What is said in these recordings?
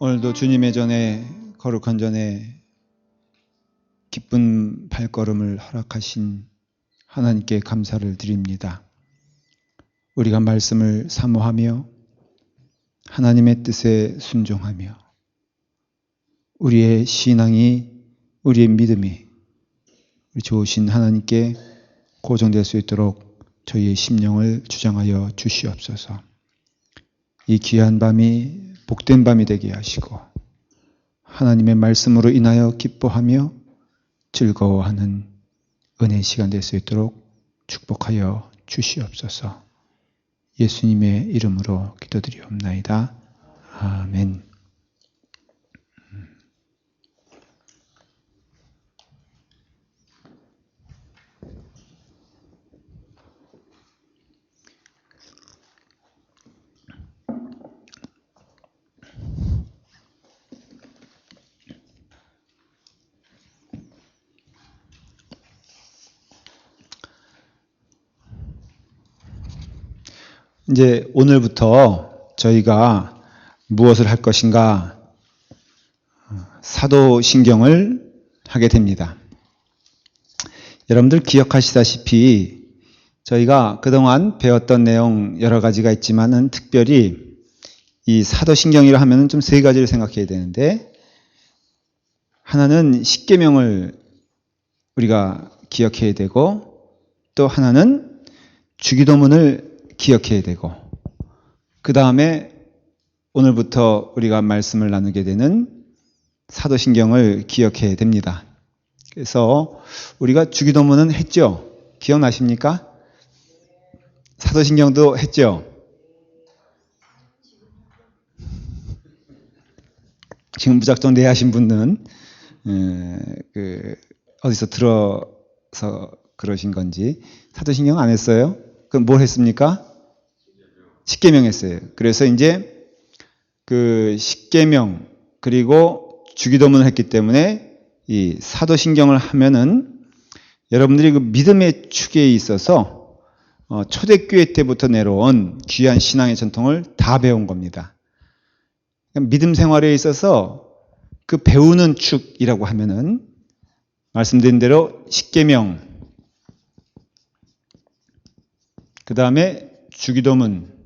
오늘도 주님의 전에 거룩한 전에 기쁜 발걸음을 허락하신 하나님께 감사를 드립니다. 우리가 말씀을 사모하며 하나님의 뜻에 순종하며 우리의 신앙이, 우리의 믿음이 우리 좋으신 하나님께 고정될 수 있도록 저희의 심령을 주장하여 주시옵소서. 이 귀한 밤이 복된 밤이 되게 하시고 하나님의 말씀으로 인하여 기뻐하며 즐거워하는 은혜의 시간 될 수 있도록 축복하여 주시옵소서. 예수님의 이름으로 기도드리옵나이다. 아멘. 이제 오늘부터 저희가 무엇을 할 것인가? 사도신경을 하게 됩니다. 여러분들 기억하시다시피 저희가 그동안 배웠던 내용 여러 가지가 있지만은 특별히 이 사도신경이라 하면은 좀 세 가지를 생각해야 되는데, 하나는 십계명을 우리가 기억해야 되고, 또 하나는 주기도문을 기억해야 되고, 그 다음에 오늘부터 우리가 말씀을 나누게 되는 사도신경을 기억해야 됩니다. 그래서 우리가 주기도문은 했죠? 기억나십니까? 사도신경도 했죠? 지금 무작정 네 하신 분은 어디서 들어서 그러신 건지. 사도신경 안 했어요? 그럼 뭘 했습니까? 십계명 했어요. 그래서 이제 그 십계명 그리고 주기도문을 했기 때문에 이 사도신경을 하면은 여러분들이 그 믿음의 축에 있어서 초대교회 때부터 내려온 귀한 신앙의 전통을 다 배운 겁니다. 믿음 생활에 있어서 그 배우는 축이라고 하면은 말씀드린 대로 십계명, 그 다음에 주기도문,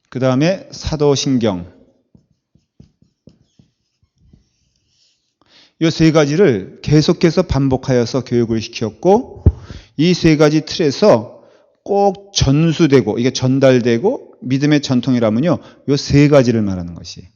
그 다음에 사도신경, 이 세 가지를 계속해서 반복하여서 교육을 시켰고, 이 세 가지 틀에서 꼭 전수되고 이게 전달되고 믿음의 전통이라면요, 이 세 가지를 말하는 것이.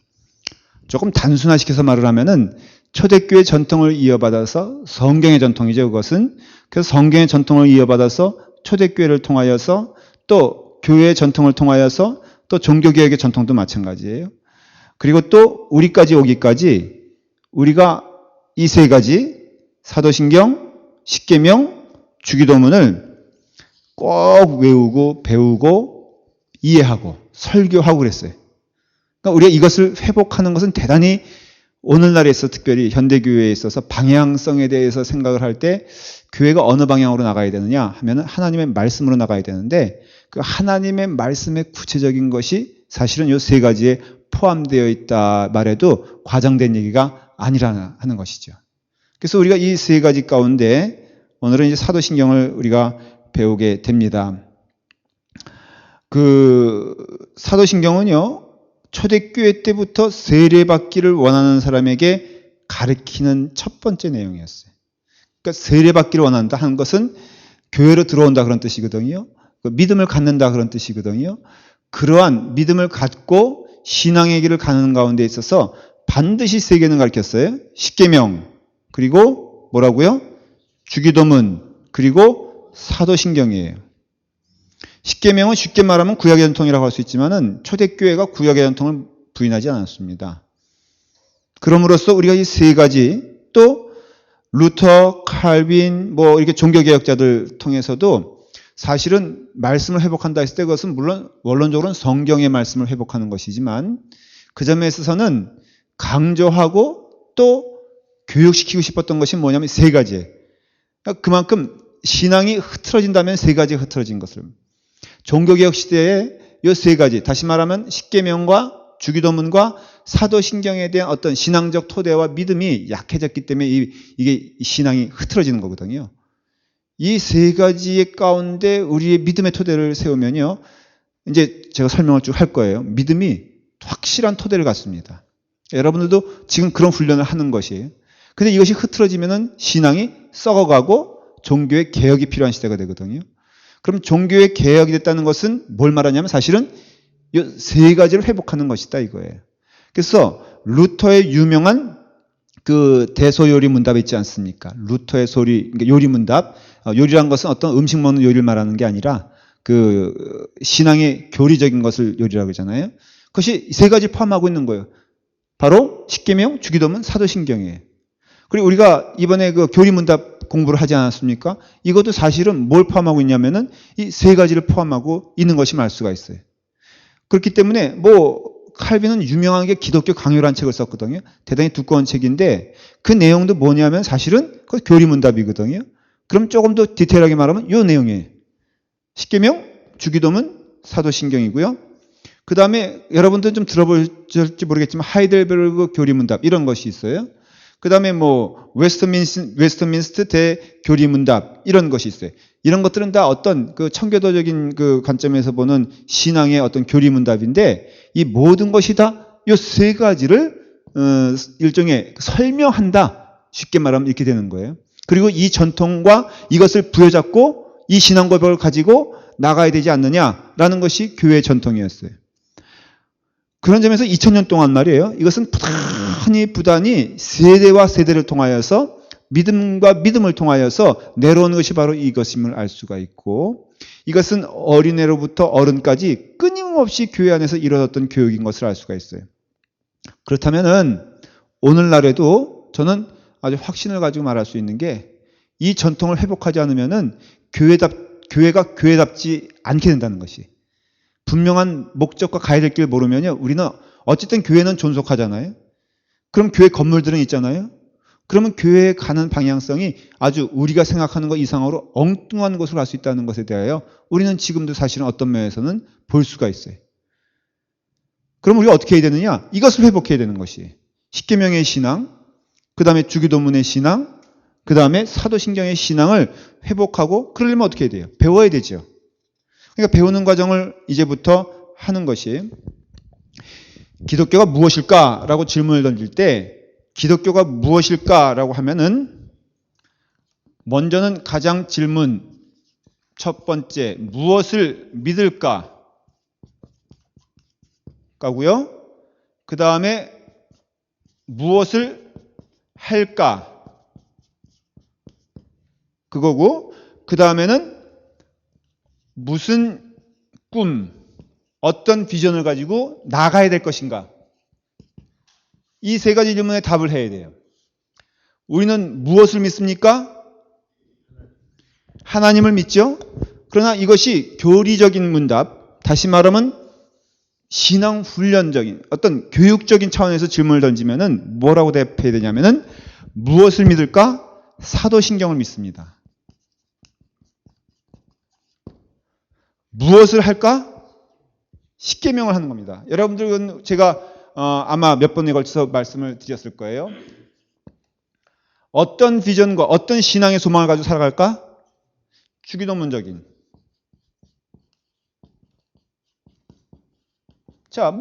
조금 단순화시켜서 말을 하면은 초대교회 전통을 이어받아서 성경의 전통이죠, 그것은. 그래서 성경의 전통을 이어받아서 초대교회를 통하여서 또 교회의 전통을 통하여서 또 종교개혁의 전통도 마찬가지예요. 그리고 또 우리까지 오기까지 우리가 이 세 가지 사도신경, 십계명, 주기도문을 꼭 외우고 배우고 이해하고 설교하고 그랬어요. 그러니까 우리가 이것을 회복하는 것은 대단히 오늘날에 있어 특별히 현대교회에 있어서 방향성에 대해서 생각을 할 때 교회가 어느 방향으로 나가야 되느냐 하면 하나님의 말씀으로 나가야 되는데, 그 하나님의 말씀의 구체적인 것이 사실은 이 세 가지에 포함되어 있다 말해도 과장된 얘기가 아니라 하는 것이죠. 그래서 우리가 이 세 가지 가운데 오늘은 이제 사도신경을 우리가 배우게 됩니다. 그 사도신경은요, 초대교회 때부터 세례받기를 원하는 사람에게 가르치는 첫 번째 내용이었어요. 그러니까 세례받기를 원한다 하는 것은 교회로 들어온다 그런 뜻이거든요. 믿음을 갖는다 그런 뜻이거든요. 그러한 믿음을 갖고 신앙의 길을 가는 가운데 있어서 반드시 세 개는 가르쳤어요. 십계명, 그리고 뭐라고요? 주기도문, 그리고 사도신경이에요. 십계명은 쉽게 말하면 구약의 전통이라고 할 수 있지만은 초대교회가 구약의 전통을 부인하지 않았습니다. 그럼으로써 우리가 이 세 가지, 또 루터, 칼빈, 뭐 이렇게 종교개혁자들 통해서도 사실은 말씀을 회복한다 했을 때 그것은 물론 원론적으로는 성경의 말씀을 회복하는 것이지만 그 점에 있어서는 강조하고 또 교육시키고 싶었던 것이 뭐냐면 세 가지예요. 그만큼 신앙이 흐트러진다면 세 가지가 흐트러진 것을. 종교개혁 시대에 이 세 가지, 다시 말하면 십계명과 주기도문과 사도신경에 대한 어떤 신앙적 토대와 믿음이 약해졌기 때문에 이게 신앙이 흐트러지는 거거든요. 이 세 가지의 가운데 우리의 믿음의 토대를 세우면요, 이제 제가 설명을 쭉 할 거예요. 믿음이 확실한 토대를 갖습니다. 여러분들도 지금 그런 훈련을 하는 것이에요. 근데 이것이 흐트러지면은 신앙이 썩어가고 종교의 개혁이 필요한 시대가 되거든요. 그럼 종교의 개혁이 됐다는 것은 뭘 말하냐면 사실은 이 세 가지를 회복하는 것이다 이거예요. 그래서 루터의 유명한 그 대소요리 문답이 있지 않습니까? 루터의 요리 문답. 요리란 것은 어떤 음식 먹는 요리를 말하는 게 아니라 그 신앙의 교리적인 것을 요리라고 하잖아요. 그것이 세 가지 포함하고 있는 거예요. 바로 십계명, 주기도문, 사도신경이에요. 그리고 우리가 이번에 그 교리문답 공부를 하지 않았습니까? 이것도 사실은 뭘 포함하고 있냐면은 이 세 가지를 포함하고 있는 것임을 알 수가 있어요. 그렇기 때문에 칼빈은 유명하게 기독교 강요라는 책을 썼거든요. 대단히 두꺼운 책인데 그 내용도 뭐냐면 사실은 그 교리문답이거든요. 그럼 조금 더 디테일하게 말하면 이 내용이에요. 십계명, 주기도문, 사도신경이고요. 그 다음에 여러분들은 좀 들어보실지 모르겠지만 하이델베르그 교리문답 이런 것이 있어요. 그 다음에 웨스트민스트 대교리문답 이런 것이 있어요. 이런 것들은 다 어떤 그 청교도적인 그 관점에서 보는 신앙의 어떤 교리문답인데 이 모든 것이 다 이 세 가지를 일종의 설명한다. 쉽게 말하면 이렇게 되는 거예요. 그리고 이 전통과 이것을 부여잡고 이 신앙 고백을 가지고 나가야 되지 않느냐라는 것이 교회의 전통이었어요. 그런 점에서 2000년 동안 말이에요. 이것은 부단히 세대와 세대를 통하여서 믿음과 믿음을 통하여서 내려오는 것이 바로 이것임을 알 수가 있고 이것은 어린애로부터 어른까지 끊임없이 교회 안에서 이루어졌던 교육인 것을 알 수가 있어요. 그렇다면은 오늘날에도 저는 아주 확신을 가지고 말할 수 있는 게 이 전통을 회복하지 않으면은 교회가 교회답지 않게 된다는 것이 분명한 목적과 가야 될 길을 모르면요. 우리는 어쨌든 교회는 존속하잖아요. 그럼 교회 건물들은 있잖아요. 그러면 교회에 가는 방향성이 아주 우리가 생각하는 것 이상으로 엉뚱한 것으로 갈 수 있다는 것에 대하여 우리는 지금도 사실은 어떤 면에서는 볼 수가 있어요. 그럼 우리가 어떻게 해야 되느냐? 이것을 회복해야 되는 것이 십계명의 신앙, 그 다음에 주기도문의 신앙, 그 다음에 사도신경의 신앙을 회복하고 그러려면 어떻게 해야 돼요? 배워야 되죠. 그러니까 배우는 과정을 이제부터 하는 것이 기독교가 무엇일까라고 질문을 던질 때 기독교가 무엇일까라고 하면은 먼저는 가장 질문 첫 번째 무엇을 믿을까? 가고요. 그 다음에 무엇을 할까? 그거고 그 다음에는 무슨 꿈, 어떤 비전을 가지고 나가야 될 것인가? 이 세 가지 질문에 답을 해야 돼요. 우리는 무엇을 믿습니까? 하나님을 믿죠? 그러나 이것이 교리적인 문답, 다시 말하면 신앙 훈련적인 어떤 교육적인 차원에서 질문을 던지면은 뭐라고 대답해야 되냐면은 무엇을 믿을까? 사도신경을 믿습니다. 무엇을 할까? 십계명을 하는 겁니다. 여러분들은 제가 아마 몇 번에 걸쳐서 말씀을 드렸을 거예요. 어떤 비전과 어떤 신앙의 소망을 가지고 살아갈까? 주기도문적인. 자,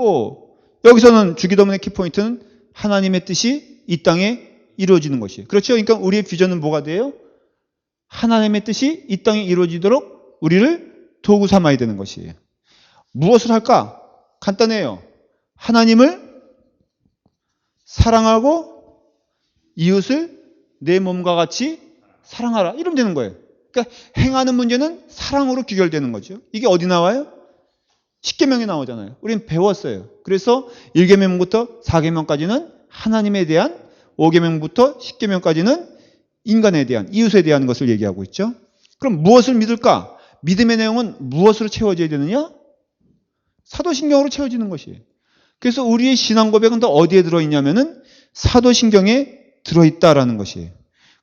여기서는 주기도문의 키포인트는 하나님의 뜻이 이 땅에 이루어지는 것이에요. 그렇죠? 그러니까 우리의 비전은 뭐가 돼요? 하나님의 뜻이 이 땅에 이루어지도록 우리를 도구 삼아야 되는 것이에요. 무엇을 할까? 간단해요. 하나님을 사랑하고 이웃을 내 몸과 같이 사랑하라. 이러면 되는 거예요. 그러니까 행하는 문제는 사랑으로 귀결되는 거죠. 이게 어디 나와요? 십계명에 나오잖아요. 우리는 배웠어요. 그래서 1계명부터 4계명까지는 하나님에 대한 5계명부터 10계명까지는 인간에 대한 이웃에 대한 것을 얘기하고 있죠. 그럼 무엇을 믿을까? 믿음의 내용은 무엇으로 채워져야 되느냐? 사도신경으로 채워지는 것이에요. 그래서 우리의 신앙 고백은 다 어디에 들어있냐면은 사도신경에 들어있다라는 것이에요.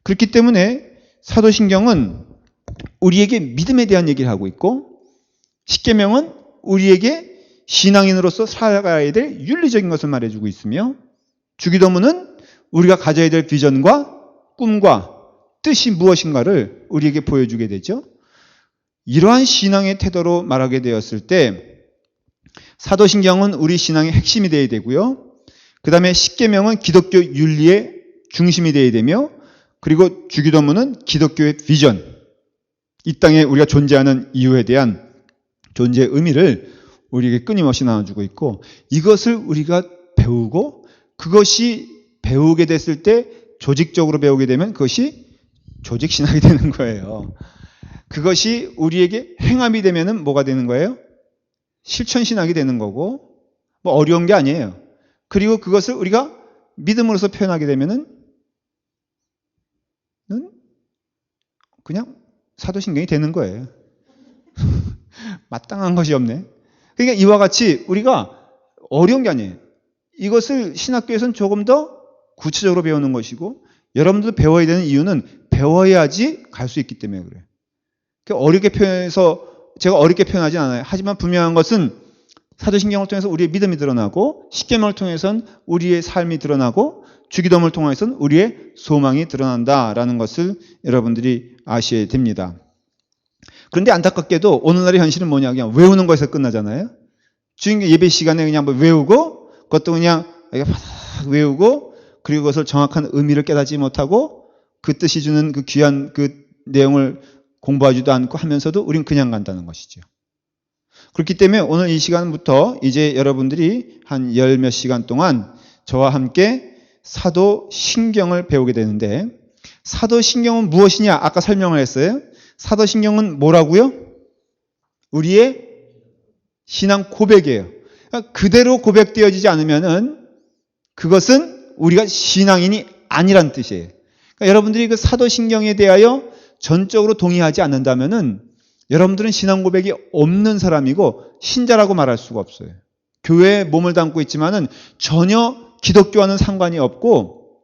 그렇기 때문에 사도신경은 우리에게 믿음에 대한 얘기를 하고 있고 십계명은 우리에게 신앙인으로서 살아가야 될 윤리적인 것을 말해주고 있으며, 주기도문은 우리가 가져야 될 비전과 꿈과 뜻이 무엇인가를 우리에게 보여주게 되죠. 이러한 신앙의 태도로 말하게 되었을 때 사도신경은 우리 신앙의 핵심이 되어야 되고요. 그 다음에 십계명은 기독교 윤리의 중심이 되어야 되며, 그리고 주기도문은 기독교의 비전, 이 땅에 우리가 존재하는 이유에 대한 존재의 의미를 우리에게 끊임없이 나눠주고 있고, 이것을 우리가 배우고 그것이 배우게 됐을 때 조직적으로 배우게 되면 그것이 조직신학이 되는 거예요. 그것이 우리에게 행함이 되면은 뭐가 되는 거예요? 실천신학이 되는 거고, 뭐 어려운 게 아니에요. 그리고 그것을 우리가 믿음으로서 표현하게 되면은 그냥 사도신경이 되는 거예요. 마땅한 것이 없네. 그러니까 이와 같이 우리가 어려운 게 아니에요. 이것을 신학교에서는 조금 더 구체적으로 배우는 것이고, 여러분들도 배워야 되는 이유는 배워야지 갈 수 있기 때문에 그래요. 어렵게 표현해서 제가 어렵게 표현하지 않아요. 하지만 분명한 것은 사도신경을 통해서 우리의 믿음이 드러나고, 십계명을 통해서는 우리의 삶이 드러나고, 주기도문을 통해서는 우리의 소망이 드러난다라는 것을 여러분들이 아셔야 됩니다. 그런데 안타깝게도 오늘날의 현실은 뭐냐, 그냥 외우는 것에서 끝나잖아요. 주일 예배 시간에 그냥 뭐 외우고, 그것도 그냥 막 외우고, 그리고 그것을 정확한 의미를 깨닫지 못하고 그 뜻이 주는 그 귀한 그 내용을 공부하지도 않고 하면서도 우린 그냥 간다는 것이죠. 그렇기 때문에 오늘 이 시간부터 이제 여러분들이 한 열 몇 시간 동안 저와 함께 사도신경을 배우게 되는데, 사도신경은 무엇이냐? 아까 설명을 했어요. 사도신경은 뭐라고요? 우리의 신앙 고백이에요. 그러니까 그대로 고백되어지지 않으면은 그것은 우리가 신앙인이 아니란 뜻이에요. 그러니까 여러분들이 그 사도신경에 대하여 전적으로 동의하지 않는다면은 여러분들은 신앙 고백이 없는 사람이고 신자라고 말할 수가 없어요. 교회에 몸을 담고 있지만은 전혀 기독교와는 상관이 없고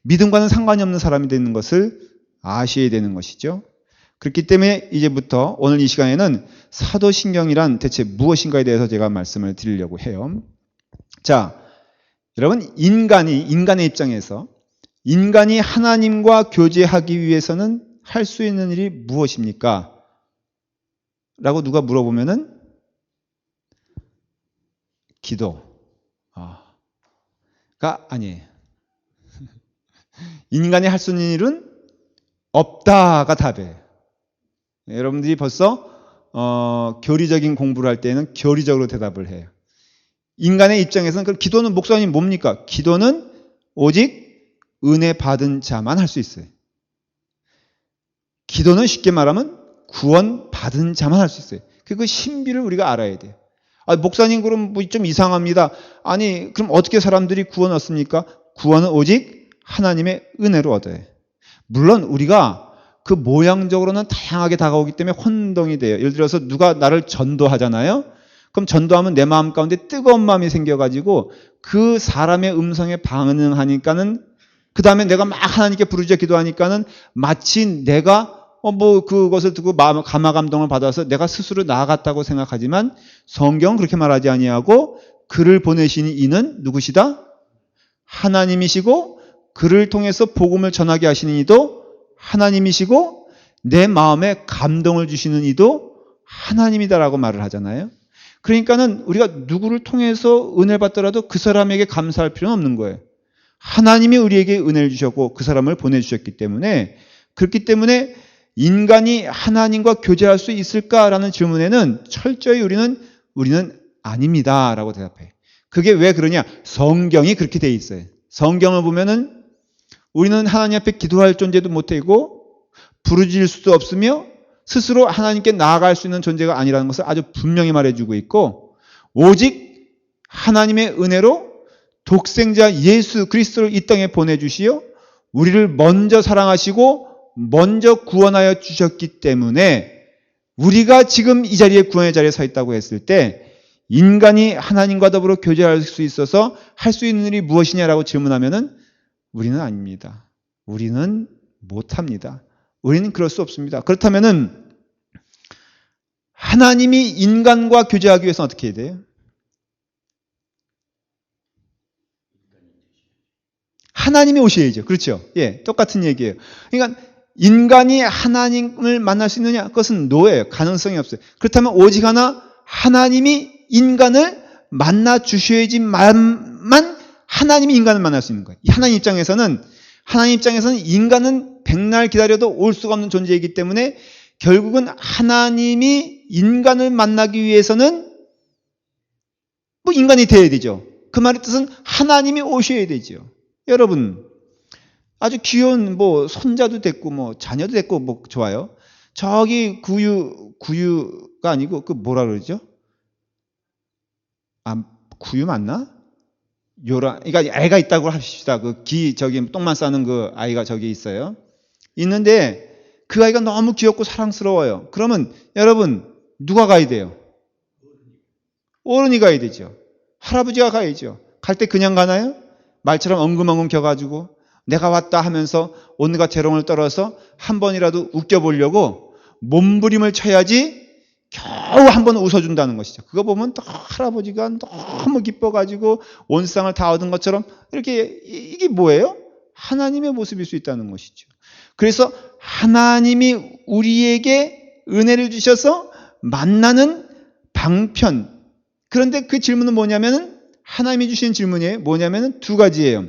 믿음과는 상관이 없는 사람이 되는 것을 아셔야 되는 것이죠. 그렇기 때문에 이제부터 오늘 이 시간에는 사도신경이란 대체 무엇인가에 대해서 제가 말씀을 드리려고 해요. 자, 여러분, 인간의 입장에서 인간이 하나님과 교제하기 위해서는 할 수 있는 일이 무엇입니까? 라고 누가 물어보면은 기도가 아니에요. 인간이 할 수 있는 일은 없다가 답이에요. 여러분들이 벌써 교리적인 공부를 할 때는 교리적으로 대답을 해요. 인간의 입장에서는 그럼 기도는 목사님 뭡니까? 기도는 오직 은혜 받은 자만 할 수 있어요. 기도는 쉽게 말하면 구원 받은 자만 할 수 있어요. 그 신비를 우리가 알아야 돼요. 목사님 그럼 뭐 좀 이상합니다. 아니 그럼 어떻게 사람들이 구원 얻습니까? 구원은 오직 하나님의 은혜로 얻어요. 물론 우리가 그 모양적으로는 다양하게 다가오기 때문에 혼동이 돼요. 예를 들어서 누가 나를 전도하잖아요. 그럼 전도하면 내 마음 가운데 뜨거운 마음이 생겨가지고 그 사람의 음성에 반응하니까는 그 다음에 내가 막 하나님께 부르짖어 기도하니까는 마치 내가 그것을 듣고 감화 감동을 받아서 내가 스스로 나아갔다고 생각하지만 성경은 그렇게 말하지 아니하고 그를 보내신 이는 누구시다? 하나님이시고 그를 통해서 복음을 전하게 하시는 이도 하나님이시고 내 마음에 감동을 주시는 이도 하나님이다라고 말을 하잖아요. 그러니까는 우리가 누구를 통해서 은혜를 받더라도 그 사람에게 감사할 필요는 없는 거예요. 하나님이 우리에게 은혜를 주셨고 그 사람을 보내주셨기 때문에, 그렇기 때문에 인간이 하나님과 교제할 수 있을까라는 질문에는 철저히 우리는 아닙니다라고 대답해요. 그게 왜 그러냐? 성경이 그렇게 돼 있어요. 성경을 보면은 우리는 하나님 앞에 기도할 존재도 못하고 부르짖을 수도 없으며 스스로 하나님께 나아갈 수 있는 존재가 아니라는 것을 아주 분명히 말해주고 있고, 오직 하나님의 은혜로 독생자 예수 그리스도를 이 땅에 보내주시어 우리를 먼저 사랑하시고 먼저 구원하여 주셨기 때문에 우리가 지금 이 자리에 구원의 자리에 서 있다고 했을 때 인간이 하나님과 더불어 교제할 수 있어서 할 수 있는 일이 무엇이냐라고 질문하면은 우리는 아닙니다. 우리는 못합니다. 우리는 그럴 수 없습니다. 그렇다면은 하나님이 인간과 교제하기 위해서는 어떻게 해야 돼요? 하나님이 오셔야죠. 그렇죠? 예, 똑같은 얘기예요. 그러니까 인간이 하나님을 만날 수 있느냐? 그것은 노예예요. 가능성이 없어요. 그렇다면 오직 하나 하나님이 인간을 만나 주셔야지만 하나님이 인간을 만날 수 있는 거예요. 하나님 입장에서는 인간은 백날 기다려도 올 수가 없는 존재이기 때문에 결국은 하나님이 인간을 만나기 위해서는 뭐 인간이 돼야 되죠. 그 말의 뜻은 하나님이 오셔야 되죠. 여러분, 아주 귀여운 뭐 손자도 됐고 뭐 자녀도 됐고 뭐 좋아요. 저기 구유가 아니고 그 뭐라 그러죠? 아, 구유 맞나? 그러니까 애가 있다고 합시다. 저기 똥만 싸는 그 아이가 저기 있어요. 있는데 그 아이가 너무 귀엽고 사랑스러워요. 그러면 여러분 누가 가야 돼요? 어른이 가야 되죠. 할아버지가 가야죠. 갈 때 그냥 가나요? 말처럼 엉금엉금 겨가지고 내가 왔다 하면서 온갖 재롱을 떨어서 한 번이라도 웃겨보려고 몸부림을 쳐야지 겨우 한 번 웃어준다는 것이죠. 그거 보면 또 할아버지가 너무 기뻐가지고 온 세상을 다 얻은 것처럼 이렇게 이게 뭐예요? 하나님의 모습일 수 있다는 것이죠. 그래서 하나님이 우리에게 은혜를 주셔서 만나는 방편. 그런데 그 질문은 뭐냐면은 하나님이 주신 질문이에요. 뭐냐면은 두 가지예요.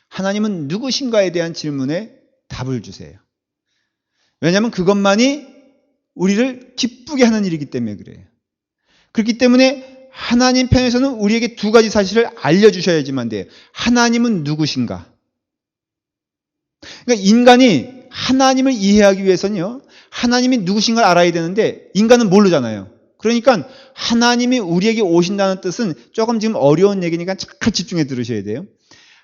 하나님은 누구신가에 대한 질문에 답을 주세요. 왜냐하면 그것만이 우리를 기쁘게 하는 일이기 때문에 그래요. 그렇기 때문에 하나님 편에서는 우리에게 두 가지 사실을 알려주셔야지만 돼요. 하나님은 누구신가? 그러니까 인간이 하나님을 이해하기 위해서는요, 하나님이 누구신가를 알아야 되는데 인간은 모르잖아요. 그러니까 하나님이 우리에게 오신다는 뜻은 조금 지금 어려운 얘기니까 잘 집중해 들으셔야 돼요.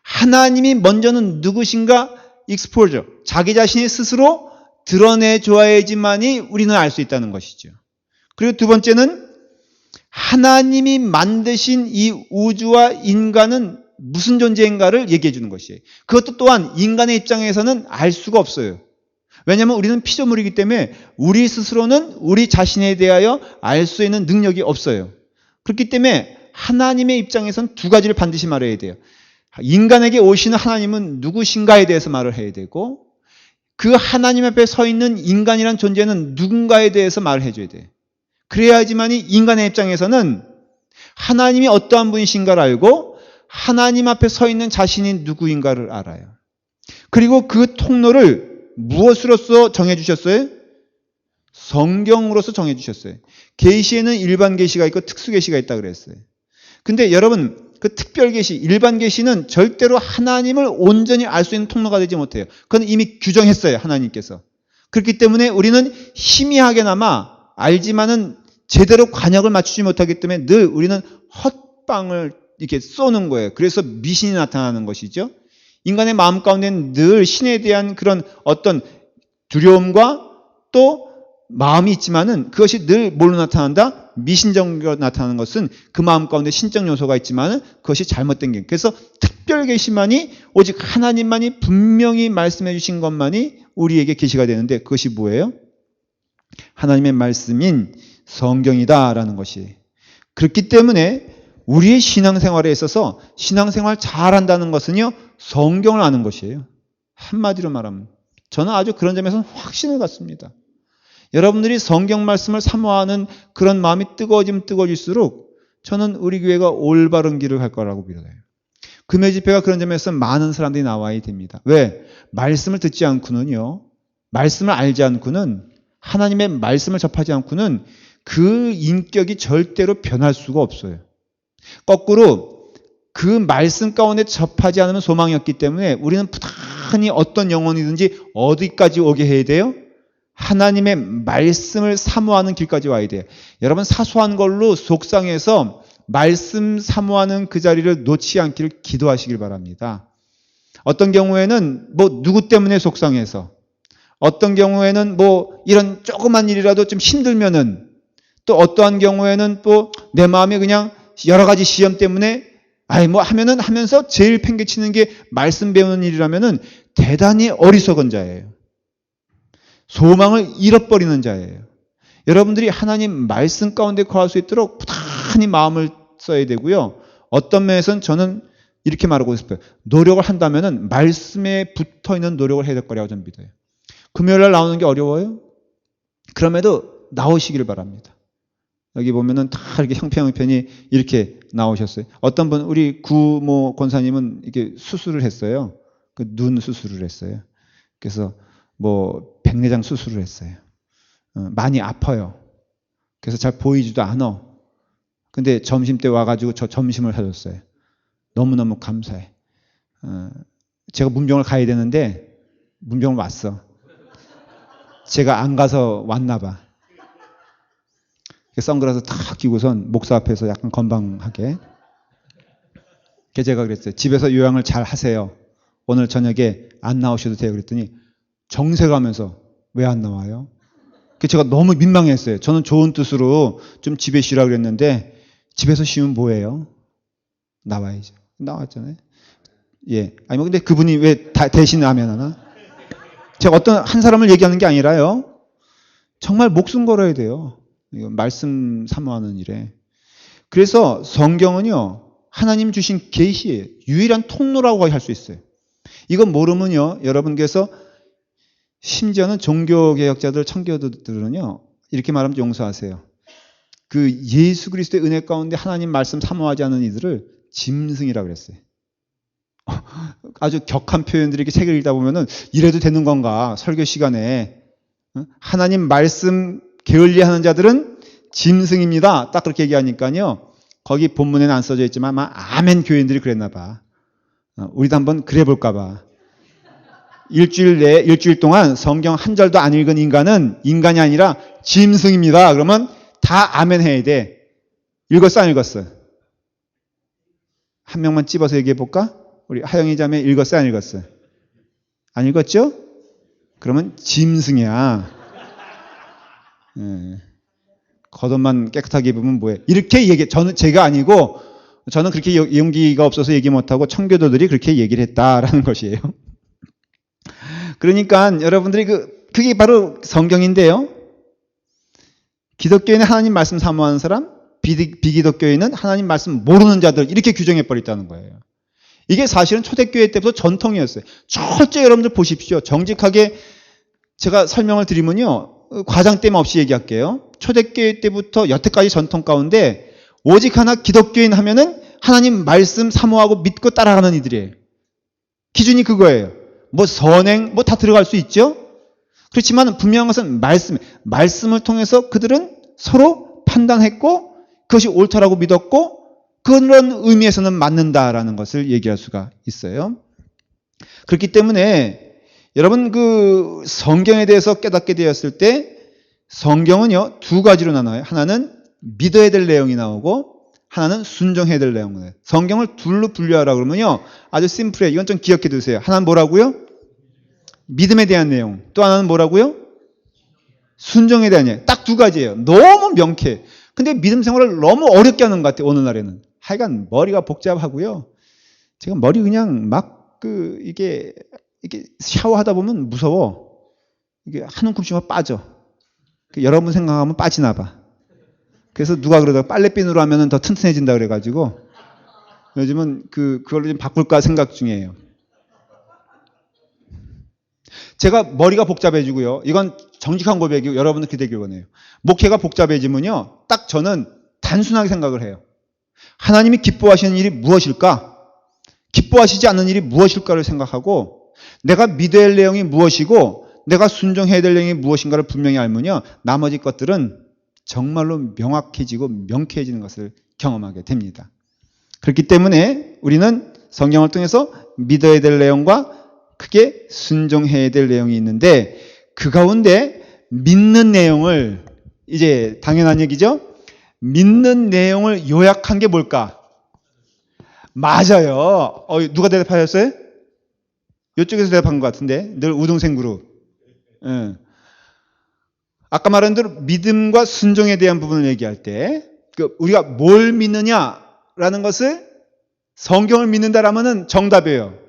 하나님이 먼저는 누구신가? exposure. 자기 자신이 스스로 드러내 줘야지만이 우리는 알 수 있다는 것이죠. 그리고 두 번째는 하나님이 만드신 이 우주와 인간은 무슨 존재인가를 얘기해 주는 것이에요. 그것도 또한 인간의 입장에서는 알 수가 없어요. 왜냐하면 우리는 피조물이기 때문에 우리 스스로는 우리 자신에 대하여 알 수 있는 능력이 없어요. 그렇기 때문에 하나님의 입장에서는 두 가지를 반드시 말해야 돼요. 인간에게 오시는 하나님은 누구신가에 대해서 말을 해야 되고, 그 하나님 앞에 서 있는 인간이란 존재는 누군가에 대해서 말을 해줘야 돼요. 그래야지만이 인간의 입장에서는 하나님이 어떠한 분이신가를 알고 하나님 앞에 서 있는 자신이 누구인가를 알아요. 그리고 그 통로를 무엇으로서 정해주셨어요? 성경으로서 정해주셨어요. 계시에는 일반 계시가 있고 특수 계시가 있다 그랬어요. 근데 여러분, 그 특별 계시, 일반 계시는 절대로 하나님을 온전히 알 수 있는 통로가 되지 못해요. 그건 이미 규정했어요, 하나님께서. 그렇기 때문에 우리는 희미하게나마 알지만은 제대로 관역을 맞추지 못하기 때문에 늘 우리는 헛방을 이렇게 쏘는 거예요. 그래서 미신이 나타나는 것이죠. 인간의 마음 가운데는 늘 신에 대한 그런 어떤 두려움과 또 마음이 있지만은 그것이 늘 뭘로 나타난다? 미신적으로 나타나는 것은 그 마음 가운데 신적 요소가 있지만은 그것이 잘못된 게. 그래서 특별 계시만이 오직 하나님만이 분명히 말씀해 주신 것만이 우리에게 계시가 되는데 그것이 뭐예요? 하나님의 말씀인 성경이다라는 것이. 그렇기 때문에 우리의 신앙생활에 있어서 신앙생활 잘한다는 것은요, 성경을 아는 것이에요. 한마디로 말하면. 저는 아주 그런 점에서는 확신을 갖습니다. 여러분들이 성경 말씀을 사모하는 그런 마음이 뜨거워지면 뜨거워질수록 저는 우리 교회가 올바른 길을 갈 거라고 믿어요. 금요 집회가 그런 점에서 많은 사람들이 나와야 됩니다. 왜? 말씀을 듣지 않고는요, 말씀을 알지 않고는, 하나님의 말씀을 접하지 않고는 그 인격이 절대로 변할 수가 없어요. 거꾸로 그 말씀 가운데 접하지 않으면 소망이 없기 때문에 우리는 부단히 어떤 영혼이든지 어디까지 오게 해야 돼요? 하나님의 말씀을 사모하는 길까지 와야 돼요. 여러분, 사소한 걸로 속상해서 말씀 사모하는 그 자리를 놓지 않기를 기도하시길 바랍니다. 어떤 경우에는 뭐 누구 때문에 속상해서, 어떤 경우에는 뭐 이런 조그만 일이라도 좀 힘들면은, 또 어떠한 경우에는 또 내 마음이 그냥 여러 가지 시험 때문에 뭐 하면은 하면서 제일 팽개치는 게 말씀 배우는 일이라면은 대단히 어리석은 자예요. 소망을 잃어버리는 자예요. 여러분들이 하나님 말씀 가운데 거할 수 있도록 부단히 마음을 써야 되고요. 어떤 면에서는 저는 이렇게 말하고 싶어요. 노력을 한다면은 말씀에 붙어 있는 노력을 해야 될 거라고 저는 믿어요. 금요일날 나오는 게 어려워요? 그럼에도 나오시기를 바랍니다. 여기 보면은 다 이렇게 형편이 이렇게 나오셨어요. 어떤 분, 우리 구모 권사님은 이렇게 수술을 했어요. 그 눈 수술을 했어요. 그래서 뭐 백내장 수술을 했어요. 많이 아파요. 그래서 잘 보이지도 않아. 근데 점심 때 와가지고 저 점심을 사줬어요. 너무너무 감사해. 제가 문병을 가야 되는데 문병을 왔어. 제가 안 가서 왔나 봐. 선글라스 탁 끼고선 목사 앞에서 약간 건방하게. 그래서 제가 그랬어요. 집에서 요양을 잘 하세요. 오늘 저녁에 안 나오셔도 돼요. 그랬더니 정색하면서 왜 안 나와요? 그래서 제가 너무 민망했어요. 저는 좋은 뜻으로 좀 집에 쉬라 그랬는데 집에서 쉬면 뭐예요? 나와야죠. 나왔잖아요. 예. 아니 뭐 근데 그분이 왜 대신 하면 하나? 제가 어떤 한 사람을 얘기하는 게 아니라요. 정말 목숨 걸어야 돼요. 이거 말씀 사모하는 일에. 그래서 성경은요. 하나님 주신 계시예요. 유일한 통로라고 할 수 있어요. 이건 모르면요. 여러분께서 심지어는 종교개혁자들, 청교도들은요. 이렇게 말하면 용서하세요. 그 예수 그리스도의 은혜 가운데 하나님 말씀 사모하지 않는 이들을 짐승이라고 그랬어요. 아주 격한 표현들이 이렇게 책을 읽다 보면은 이래도 되는 건가? 설교 시간에. 하나님 말씀 게을리하는 자들은 짐승입니다. 딱 그렇게 얘기하니까요. 거기 본문에는 안 써져 있지만 아마 아멘 교인들이 그랬나 봐. 우리도 한번 그래 볼까 봐. 일주일 동안 성경 한 절도 안 읽은 인간은 인간이 아니라 짐승입니다. 그러면 다 아멘 해야 돼. 읽었어, 안 읽었어? 한 명만 찝어서 얘기해 볼까? 우리 하영이 자매 읽었어, 안 읽었어? 안 읽었죠? 그러면 짐승이야. 겉옷만 깨끗하게 입으면 뭐해? 이렇게 제가 아니고, 저는 그렇게 용기가 없어서 얘기 못하고 청교도들이 그렇게 얘기를 했다라는 것이에요. 그러니까 여러분들이 그게 바로 성경인데요. 기독교인은 하나님 말씀 사모하는 사람, 비기독교인은 하나님 말씀 모르는 자들, 이렇게 규정해버렸다는 거예요. 이게 사실은 초대교회 때부터 전통이었어요. 철저히 여러분들 보십시오. 정직하게 제가 설명을 드리면요. 과장 땜 없이 얘기할게요. 초대교회 때부터 여태까지 전통 가운데 오직 하나 기독교인 하면은 하나님 말씀 사모하고 믿고 따라가는 이들이에요. 기준이 그거예요. 뭐 선행 뭐 다 들어갈 수 있죠. 그렇지만 분명한 것은 말씀을 통해서 그들은 서로 판단했고 그것이 옳다라고 믿었고 그런 의미에서는 맞는다라는 것을 얘기할 수가 있어요. 그렇기 때문에 여러분 그 성경에 대해서 깨닫게 되었을 때 성경은요 두 가지로 나눠요. 하나는 믿어야 될 내용이 나오고 하나는 순종해야 될 내용이에요. 성경을 둘로 분류하라 그러면요 아주 심플해요. 이건 좀 기억해 두세요. 하나는 뭐라고요? 믿음에 대한 내용. 또 하나는 뭐라고요? 순종에 대한 내용. 딱 두 가지예요. 너무 명쾌해. 근데 믿음 생활을 너무 어렵게 하는 것 같아요. 오늘날에는. 하여간 머리가 복잡하고요. 제가 머리 그냥 막 이게 샤워하다 보면 무서워. 이게 한 움큼씩만 빠져. 여러분 생각하면 빠지나 봐. 그래서 누가 그러다가 빨래비누로 하면 더 튼튼해진다 그래가지고 요즘은 그걸로 좀 바꿀까 생각 중이에요. 제가 머리가 복잡해지고요. 이건 정직한 고백이고 여러분들 기대길 원해요. 목회가 복잡해지면요. 딱 저는 단순하게 생각을 해요. 하나님이 기뻐하시는 일이 무엇일까? 기뻐하시지 않는 일이 무엇일까를 생각하고 내가 믿어야 할 내용이 무엇이고 내가 순종해야 될 내용이 무엇인가를 분명히 알면요. 나머지 것들은 정말로 명확해지고 명쾌해지는 것을 경험하게 됩니다. 그렇기 때문에 우리는 성경을 통해서 믿어야 될 내용과 크게 순종해야 될 내용이 있는데 그 가운데 믿는 내용을 이제 당연한 얘기죠. 믿는 내용을 요약한 게 뭘까? 맞아요. 누가 대답하셨어요? 이쪽에서 대답한 것 같은데 늘 우등생 그룹. 아까 말한 대로 믿음과 순종에 대한 부분을 얘기할 때 우리가 뭘 믿느냐라는 것을 성경을 믿는다라면은 정답이에요.